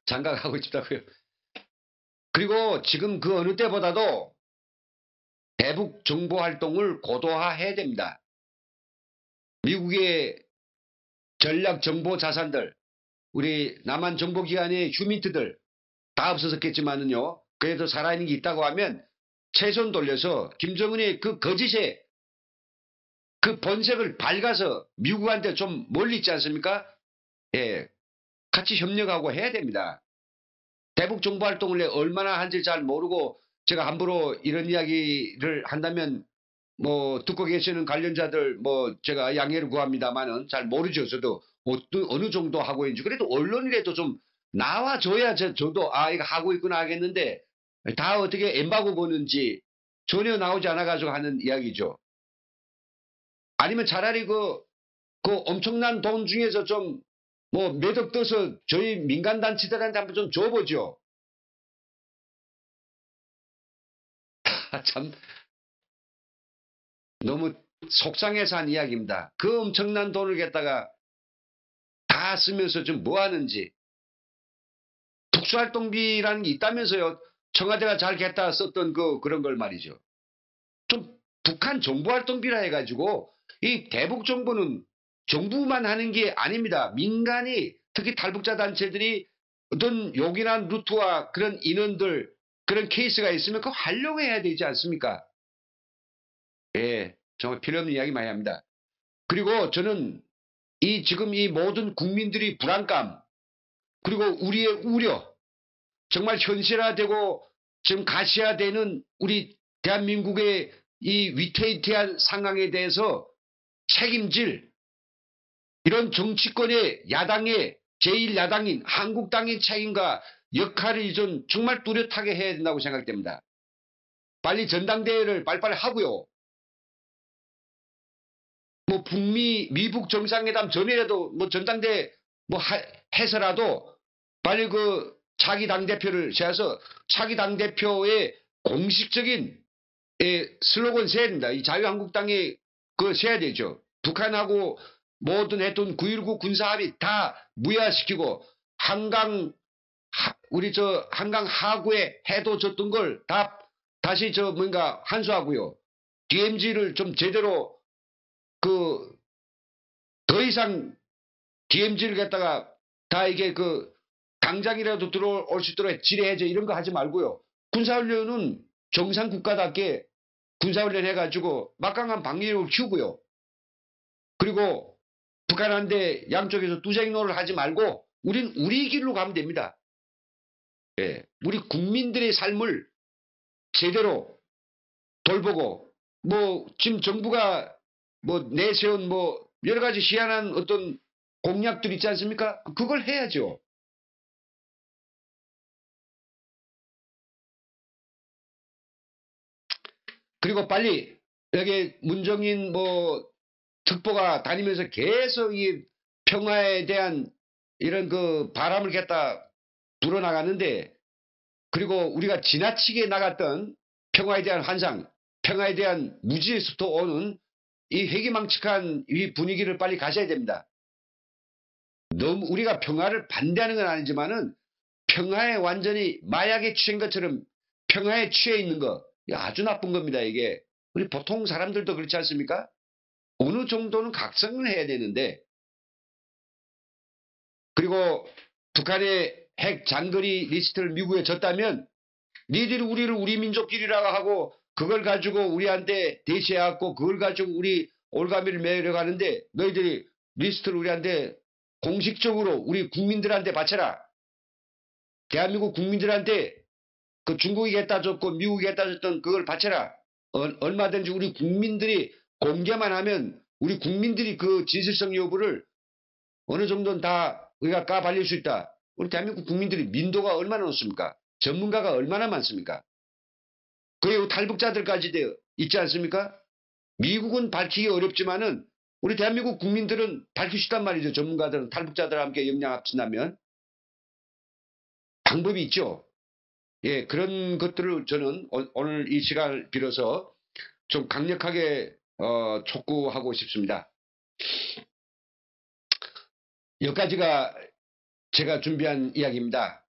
장가가고 싶다고요. 그리고 지금 그 어느 때보다도 대북 정보 활동을 고도화해야 됩니다. 미국의 전략 정보 자산들, 우리 남한 정보기관의 휴민트들 다 없어졌겠지만은요. 그래도 살아있는 게 있다고 하면 최선 돌려서 김정은의 그 거짓의 그 본색을 밝아서 미국한테 좀 멀리 있지 않습니까? 예, 같이 협력하고 해야 됩니다. 대북 정보 활동을 얼마나 한지 잘 모르고 제가 함부로 이런 이야기를 한다면 뭐 듣고 계시는 관련자들 뭐 제가 양해를 구합니다만은 잘 모르죠. 저도 어느 정도 하고 있는지. 그래도 언론이라도 좀 나와줘야 저도 이거 하고 있구나 하겠는데 다 어떻게 엠바고 보는지 전혀 나오지 않아 가지고 하는 이야기죠. 아니면 차라리 그 엄청난 돈 중에서 좀 뭐 몇 억 떠서 저희 민간단체들한테 한번 좀 줘보죠. 참 너무 속상해서 한 이야기입니다. 그 엄청난 돈을 갖다가 다 쓰면서 좀 뭐 하는지. 특수활동비라는 게 있다면서요. 청와대가 잘 갖다 썼던 그런 걸 말이죠. 좀 북한 정보활동비라 해가지고 이 대북 정보는 정부만 하는 게 아닙니다. 민간이 특히 탈북자 단체들이 어떤 요긴한 루트와 그런 인원들 그런 케이스가 있으면 그거 활용해야 되지 않습니까? 예, 정말 필요 없는 이야기 많이 합니다. 그리고 저는 지금 이 모든 국민들이 불안감 그리고 우리의 우려 정말 현실화되고 지금 가시화되는 우리 대한민국의 이 위태위태한 상황에 대해서 책임질 이런 정치권의 야당의 제1야당인 한국당의 책임과 역할을 좀 정말 뚜렷하게 해야 된다고 생각됩니다. 빨리 전당대회를 빨리빨리 하고요. 뭐 북미 미북 정상회담 전이라도 뭐 전당대회 뭐 해서라도 빨리 차기 당대표를 세워서 차기 당대표의 공식적인 슬로건 세야 됩니다. 이 자유한국당이 세야 되죠. 북한하고 모든 했던 9.19 군사합의 다 무효화시키고 우리 한강 하구에 해도 줬던 걸 다시 뭔가 환수하고요. DMZ를 좀 제대로 더 이상 DMZ를 갖다가 다 이게 당장이라도 들어올 수 있도록 지뢰해제 이런 거 하지 말고요. 군사훈련은 정상 국가답게 군사훈련 해가지고 막강한 방위력을 키우고요. 그리고 북한한테 양쪽에서 뚜쟁이 노릇을 하지 말고 우린 우리 길로 가면 됩니다. 예, 우리 국민들의 삶을 제대로 돌보고 뭐 지금 정부가 뭐 내세운 뭐 여러 가지 희한한 어떤 공약들 있지 않습니까? 그걸 해야죠. 그리고 빨리 여기 문정인 뭐 특보가 다니면서 계속 이 평화에 대한 이런 바람을 갖다 불어나가는데, 그리고 우리가 지나치게 나갔던 평화에 대한 환상, 평화에 대한 무지에서부터 오는 이 회기망측한 이 분위기를 빨리 가셔야 됩니다. 너무 우리가 평화를 반대하는 건 아니지만은 평화에 완전히 마약에 취한 것처럼 평화에 취해 있는 거, 아주 나쁜 겁니다, 이게. 우리 보통 사람들도 그렇지 않습니까? 어느 정도는 각성을 해야 되는데, 그리고 북한의 핵 장거리 리스트를 미국에 줬다면 니들이 우리를 우리 민족끼리라고 하고 그걸 가지고 우리한테 대시해갖고 그걸 가지고 우리 올가미를 매려가는데, 너희들이 리스트를 우리한테 공식적으로 우리 국민들한테 바쳐라. 대한민국 국민들한테 그 중국이 갖다 줬고 미국이 갖다 줬던 그걸 바쳐라. 얼마든지 우리 국민들이 공개만 하면 우리 국민들이 그 진실성 여부를 어느 정도는 다 우리가 까발릴 수 있다. 우리 대한민국 국민들이 민도가 얼마나 높습니까? 전문가가 얼마나 많습니까? 그리고 탈북자들까지 있지 않습니까? 미국은 밝히기 어렵지만은 우리 대한민국 국민들은 밝힐 수 있단 말이죠. 전문가들은 탈북자들과 함께 역량 합친다면. 방법이 있죠. 예, 그런 것들을 저는 오늘 이 시간을 빌어서 좀 강력하게 촉구하고 싶습니다. 여기까지가 제가 준비한 이야기입니다.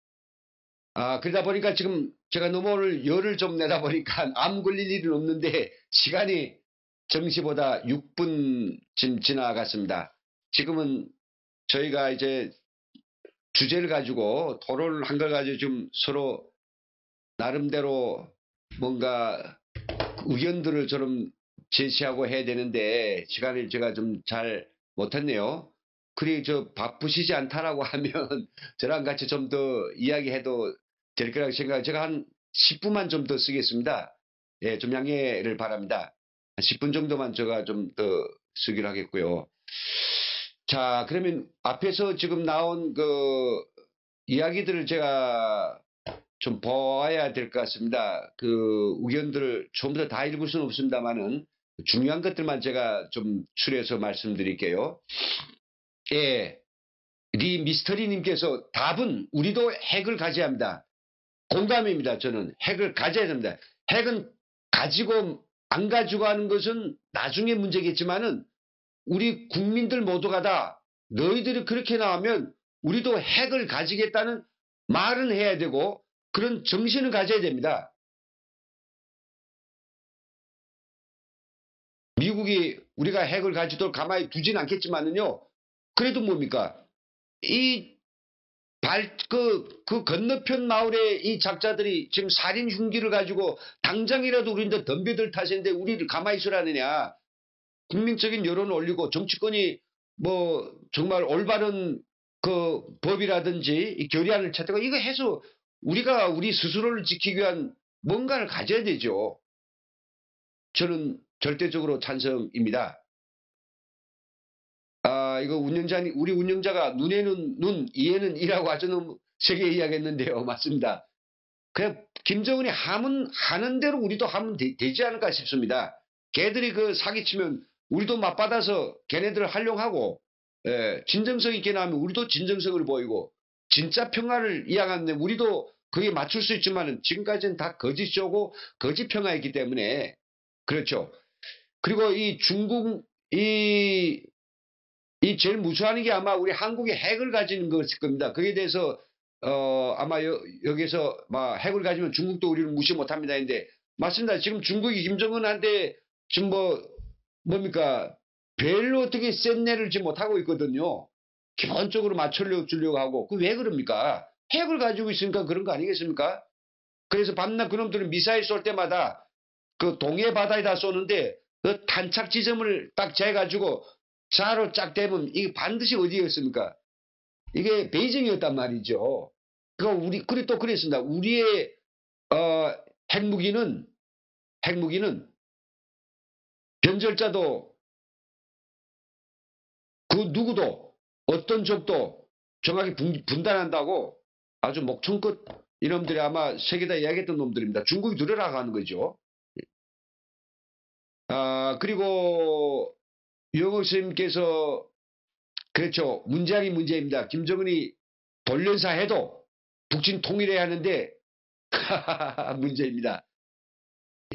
그러다 보니까 지금 제가 너무 오늘 열을 좀 내다 보니까 암 걸릴 일은 없는데 시간이 정시보다 6분쯤 지나갔습니다. 지금은 저희가 이제 주제를 가지고 토론을 한 걸 가지고 좀 서로 나름대로 뭔가 의견들을 좀 제시하고 해야 되는데 시간을 제가 좀 잘 못했네요. 그리 저 바쁘시지 않다라고 하면 저랑 같이 좀 더 이야기해도 될 거라고 생각해요. 제가 한 10분만 좀 더 쓰겠습니다. 예, 좀 양해를 바랍니다. 한 10분 정도만 제가 좀 더 쓰기로 하겠고요. 자, 그러면 앞에서 지금 나온 그 이야기들을 제가 좀 보아야 될 것 같습니다. 그 의견들을 전부 다 읽을 수는 없습니다만은 중요한 것들만 제가 좀 추려서 말씀드릴게요. 예, 리 미스터리님께서 답은 우리도 핵을 가져야 합니다. 공감입니다. 저는 핵을 가져야 됩니다. 핵은 가지고 안 가지고 하는 것은 나중에 문제겠지만은 우리 국민들 모두가 다 너희들이 그렇게 나오면 우리도 핵을 가지겠다는 말은 해야 되고 그런 정신을 가져야 됩니다. 미국이 우리가 핵을 가지도록 가만히 두진 않겠지만은요. 그래도 뭡니까? 그 건너편 마을의 이 작자들이 지금 살인 흉기를 가지고 당장이라도 우리한테 덤벼들 타시는데 우리를 가만히 있으라느냐. 국민적인 여론을 올리고 정치권이 뭐 정말 올바른 그 법이라든지 이 결의안을 찾다가 이거 해서 우리가 우리 스스로를 지키기 위한 뭔가를 가져야 되죠. 저는 절대적으로 찬성입니다. 이거 우리 운영자가 눈에는 눈, 이에는 이라고 아주 너무 세게 이야기했는데요. 맞습니다. 그냥 김정은이 하는 대로 우리도 하면 되지 않을까 싶습니다. 걔들이 그 사기치면 우리도 맞받아서 걔네들을 활용하고, 진정성 있게 나오면 우리도 진정성을 보이고, 진짜 평화를 이야기하는데 우리도 그게 맞출 수 있지만은 지금까지는 다 거짓쇼고 거짓 평화이기 때문에, 그렇죠. 그리고 이 중국, 이 제일 무서워하는 게 아마 우리 한국의 핵을 가지는 것일 겁니다. 그에 대해서 아마 여기서 막 핵을 가지면 중국도 우리를 무시 못합니다. 근데 맞습니다. 지금 중국이 김정은한테 지금 뭡니까 별로 어떻게 센 내를 지금 못하고 있거든요. 기본적으로 맞추려고 하고 그 왜 그럽니까? 핵을 가지고 있으니까 그런 거 아니겠습니까? 그래서 밤낮 그놈들은 미사일 쏠 때마다 그 동해 바다에다 쏘는데 그 탄착 지점을 딱 재가지고 자로 쫙 대면 이게 반드시 어디였습니까? 이게 베이징이었단 말이죠. 그리고 또 그랬습니다. 우리의 핵무기는 변절자도 그 누구도 어떤 적도 정확히 분단한다고 아주 목청껏 이놈들이 아마 세계다 이야기했던 놈들입니다. 중국이 누려라고 하는 거죠. 그리고 유영옥 선생님께서 그렇죠. 문제 아닌 문제입니다. 김정은이 돌연사 해도 북진 통일해야 하는데 문제입니다.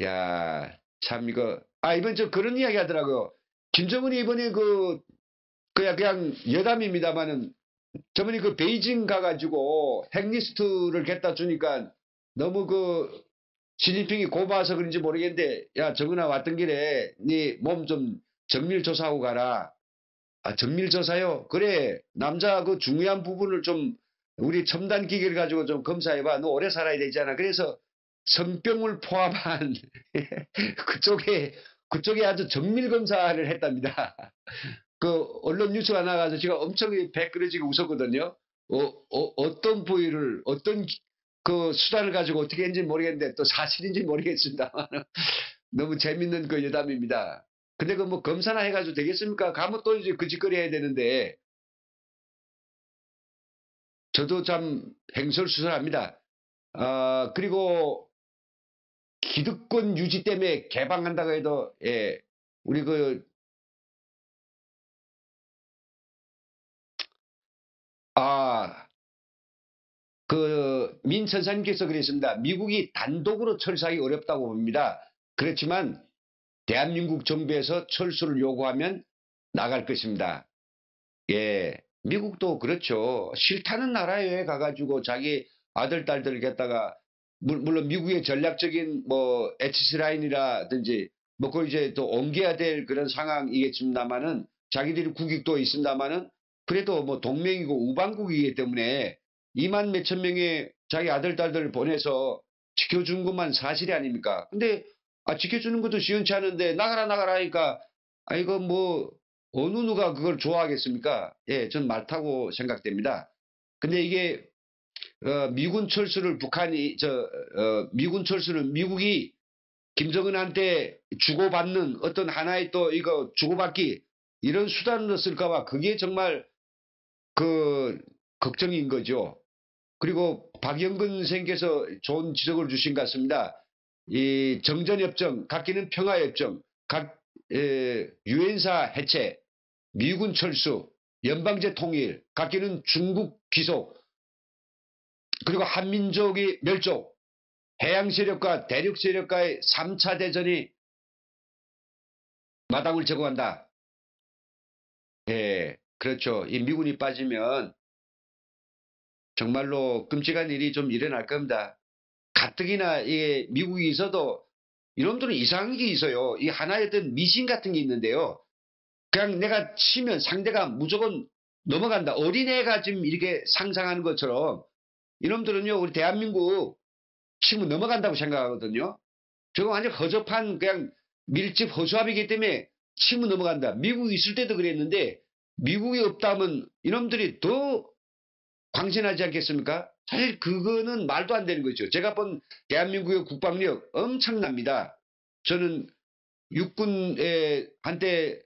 야, 참 이거 이번 저 그런 이야기 하더라고요. 김정은이 이번에 그냥 여담입니다만은 저번에 그 베이징 가가지고 핵리스트를 갖다 주니까 너무 시진핑이 고마워서 그런지 모르겠는데, 야, 정은아, 왔던 길에 네 몸 좀 정밀 조사하고 가라. 정밀 조사요? 그래, 남자 그 중요한 부분을 좀 우리 첨단 기계를 가지고 좀 검사해봐. 너 오래 살아야 되잖아. 그래서 성병을 포함한 그쪽에 아주 정밀 검사를 했답니다. 언론 뉴스가 나가서 제가 엄청 배끄러지게 웃었거든요. 어떤 부위를, 어떤 수단을 가지고 어떻게 했는지 모르겠는데, 또 사실인지 모르겠습니다만, 너무 재밌는 여담입니다. 근데 뭐 검사나 해가지고 되겠습니까? 가면 또 이제 그 짓거리 해야 되는데, 저도 참 횡설수설합니다. 그리고 기득권 유지 때문에 개방한다고 해도, 예, 우리 민 천사님께서 그랬습니다. 미국이 단독으로 철수하기 어렵다고 봅니다. 그렇지만 대한민국 정부에서 철수를 요구하면 나갈 것입니다. 예, 미국도 그렇죠. 싫다는 나라에 가가지고 자기 아들, 딸들을 갖다가, 물론 미국의 전략적인 에치스라인이라든지, 그걸 이제 또 옮겨야 될 그런 상황이겠습니다만은, 자기들이 국익도 있습니다만은, 그래도 뭐 동맹이고 우방국이기 때문에 2만 몇천 명의 자기 아들, 딸들을 보내서 지켜준 것만 사실이 아닙니까? 근데, 지켜주는 것도 시원치 않은데, 나가라 하니까, 이거 어느 누가 그걸 좋아하겠습니까? 예, 전 맞다고 생각됩니다. 근데 이게 미군 철수를 미군 철수는 미국이 김정은한테 주고받는 어떤 하나의 또 이거 주고받기 이런 수단으로 쓸까봐 그게 정말 걱정인 거죠. 그리고 박영근 선생께서 좋은 지적을 주신 것 같습니다. 이 정전협정, 각기는 평화협정, 유엔사 해체, 미군 철수, 연방제 통일, 각기는 중국 귀속, 그리고 한민족의 멸종, 해양 세력과 대륙 세력과의 3차 대전이 마당을 제공한다. 예, 그렇죠. 이 미군이 빠지면 정말로 끔찍한 일이 좀 일어날 겁니다. 가뜩이나 이게 미국이 있어도 이놈들은 이상한 게 있어요. 이 하나의 어떤 미신 같은 게 있는데요. 그냥 내가 치면 상대가 무조건 넘어간다. 어린애가 지금 이렇게 상상하는 것처럼 이놈들은요, 우리 대한민국 치면 넘어간다고 생각하거든요. 저거 완전 허접한 그냥 밀집 허수아비이기 때문에 치면 넘어간다. 미국이 있을 때도 그랬는데 미국이 없다면 이놈들이 더 광신하지 않겠습니까? 사실 그거는 말도 안 되는 거죠. 제가 본 대한민국의 국방력 엄청납니다. 저는 육군에 한때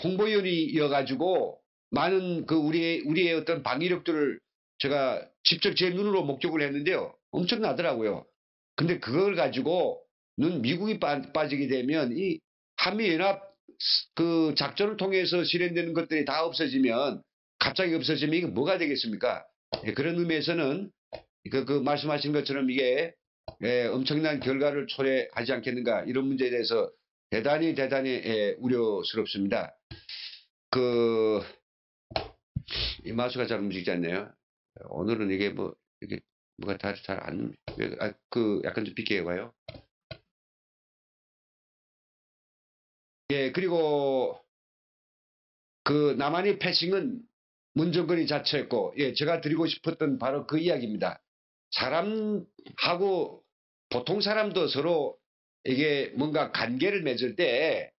홍보위원이어가지고 많은 우리의 어떤 방위력들을 제가 직접 제 눈으로 목격을 했는데요. 엄청나더라고요. 근데 그걸 가지고는 미국이 빠지게 되면 이 한미연합 작전을 통해서 실현되는 것들이 다 없어지면, 갑자기 없어지면 이게 뭐가 되겠습니까? 예, 그런 의미에서는 말씀하신 것처럼 이게 엄청난 결과를 초래하지 않겠는가, 이런 문제에 대해서 대단히 우려스럽습니다. 이 마우스가 잘 움직이지 않네요. 오늘은 이게 이게 뭐가 잘 안, 약간 좀 비켜봐요. 예, 그리고 남한의 패싱은 문정권이 자처했고, 예, 제가 드리고 싶었던 바로 그 이야기입니다. 사람하고 보통 사람도 서로 이게 뭔가 관계를 맺을 때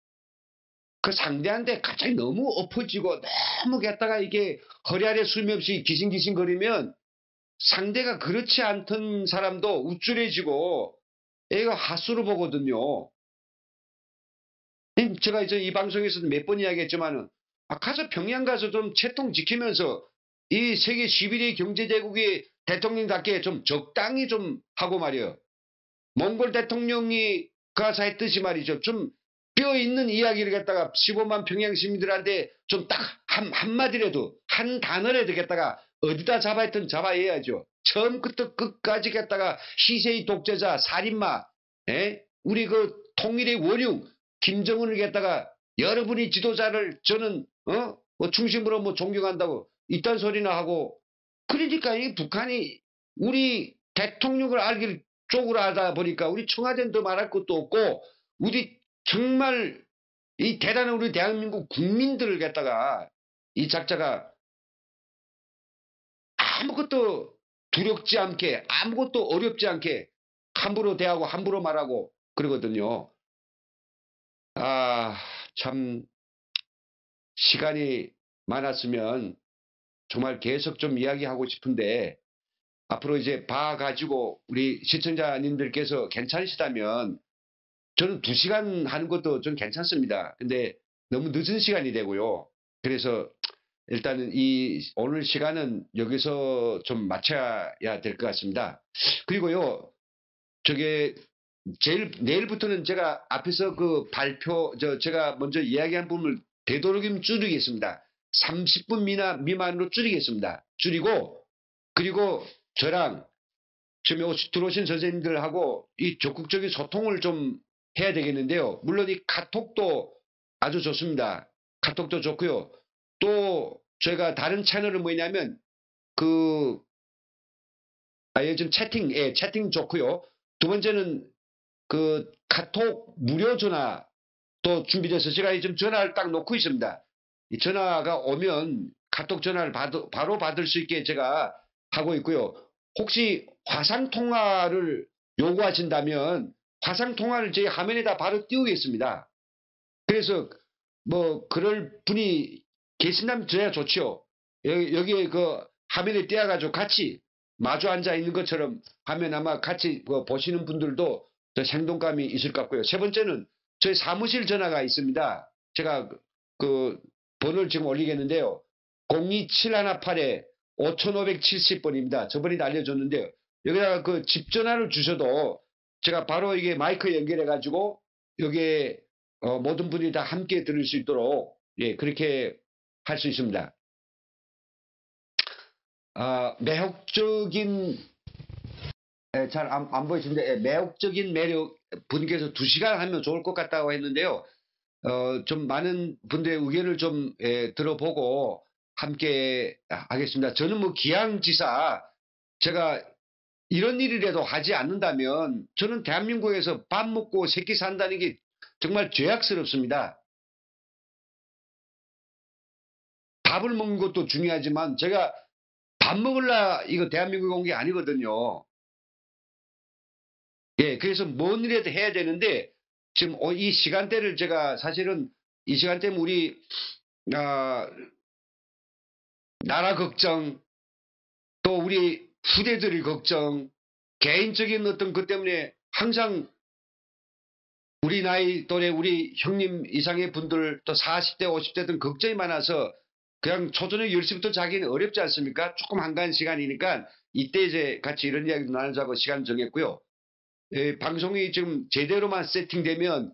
그 상대한테 갑자기 너무 엎어지고 너무 갖다가 이게 허리 아래 숨이 없이 기싱기싱 거리면 상대가 그렇지 않던 사람도 우쭐해지고 애가 핫수로 보거든요. 제가 이제 이 방송에서도 몇 번 이야기했지만은, 가서 평양 가서 좀 채통 지키면서 이 세계 11위 경제대국의 대통령답게 좀 적당히 좀 하고 말이요. 몽골 대통령이 가서 했듯이 말이죠. 좀 뼈 있는 이야기를 갖다가 15만 평양 시민들한테 좀 딱 한마디라도, 한 단어라도 갖다가 어디다 잡아야죠. 처음부터 끝까지 갖다가 시세의 독재자, 살인마, 우리 그 통일의 원흉 김정은을 갖다가 여러분이 지도자를 저는 뭐 중심으로 뭐 존경한다고 이딴 소리나 하고, 그러니까 이 북한이 우리 대통령을 알기를 쪽으로 하다 보니까 우리 청와대는 더 말할 것도 없고, 우리 정말 이 대단한 우리 대한민국 국민들을 갖다가 이 작자가 아무것도 두렵지 않게, 아무것도 어렵지 않게 함부로 대하고 함부로 말하고 그러거든요. 참 시간이 많았으면 정말 계속 좀 이야기하고 싶은데, 앞으로 이제 봐가지고 우리 시청자님들께서 괜찮으시다면 저는 2시간 하는 것도 좀 괜찮습니다. 근데 너무 늦은 시간이 되고요. 그래서 일단은 오늘 시간은 여기서 좀 마쳐야 될 것 같습니다. 그리고요, 내일부터는 제가 앞에서 그 제가 먼저 이야기한 부분을 되도록이면 줄이겠습니다. 30분 미만으로 줄이겠습니다. 그리고 저랑 지금 들어오신 선생님들하고 이 적극적인 소통을 좀 해야 되겠는데요. 물론 이 카톡도 아주 좋습니다. 카톡도 좋고요. 또 저희가 다른 채널은 뭐냐면 요즘 채팅 좋고요. 두 번째는 그 카톡 무료 전화 또 준비돼서 제가 지금 전화를 딱 놓고 있습니다. 이 전화가 오면 카톡 전화를 바로 받을 수 있게 제가 하고 있고요. 혹시 화상 통화를 요구하신다면 화상 통화를 제 화면에다 바로 띄우겠습니다. 그래서 뭐 그럴 분이 계신다면 저야 좋죠. 여기에 그 화면에 띄워가지고 같이 마주 앉아 있는 것처럼 하면 아마 같이 보시는 분들도 생동감이 있을 것 같고요. 세 번째는 저희 사무실 전화가 있습니다. 제가 그 번호를 지금 올리겠는데요. 02718-5570번입니다. 저번에 알려줬는데요. 여기다가 그 집 전화를 주셔도 제가 바로 이게 마이크 연결해 가지고 여기에 모든 분이 다 함께 들을 수 있도록 그렇게 할 수 있습니다. 매혹적인 잘 안 보이시는데 매혹적인 매력 분께서 2시간 하면 좋을 것 같다고 했는데요. 좀 많은 분들의 의견을 좀 들어보고 함께 하겠습니다. 저는 뭐 기양지사 제가 이런 일이라도 하지 않는다면 저는 대한민국에서 밥 먹고 새끼 산다는 게 정말 죄악스럽습니다. 밥을 먹는 것도 중요하지만 제가 밥 먹을라 이거 대한민국에 온 게 아니거든요. 그래서 뭔 일이라도 해야 되는데 지금 이 시간대를 제가 사실은 이 시간대면 우리 나라 걱정 또 우리 후대들의 걱정 개인적인 어떤 것 때문에 항상 우리 나이 또래 우리 형님 이상의 분들 또 40대 50대든 걱정이 많아서 그냥 초저녁 10시부터 자기는 어렵지 않습니까? 조금 한가한 시간이니까 이때 이제 같이 이런 이야기도 나누자고 시간 정했고요. 방송이 지금 제대로만 세팅되면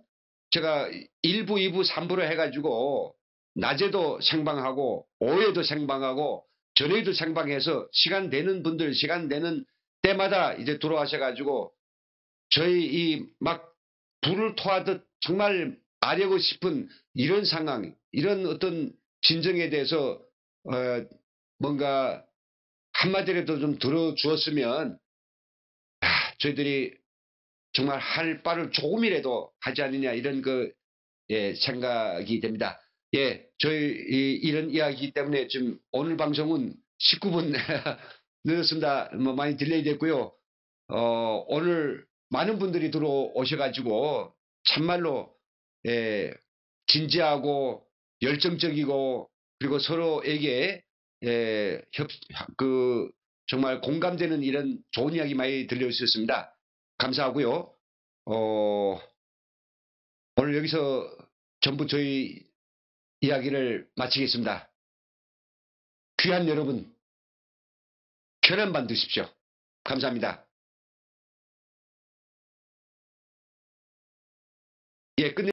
제가 1부, 2부, 3부로 해가지고 낮에도 생방하고 오후에도 생방하고 저녁에도 생방해서 시간 되는 분들 시간 되는 때마다 이제 들어와셔가지고 저희 이 막 불을 토하듯 정말 알고 싶은 이런 상황, 이런 어떤 진정에 대해서 뭔가 한마디라도 좀 들어주었으면 저희들이 정말 할 바를 조금이라도 하지 않느냐 이런 생각이 됩니다. 저희 이런 이야기 때문에 지금 오늘 방송은 19분 늦었습니다. 뭐 많이 딜레이 됐고요. 오늘 많은 분들이 들어오셔가지고 참말로 진지하고 열정적이고 그리고 서로에게 정말 공감되는 이런 좋은 이야기 많이 들려주셨습니다. 감사하고요. 오늘 여기서 전부 저희 이야기를 마치겠습니다. 귀한 여러분, 편한 밤 되십시오. 감사합니다. 끝내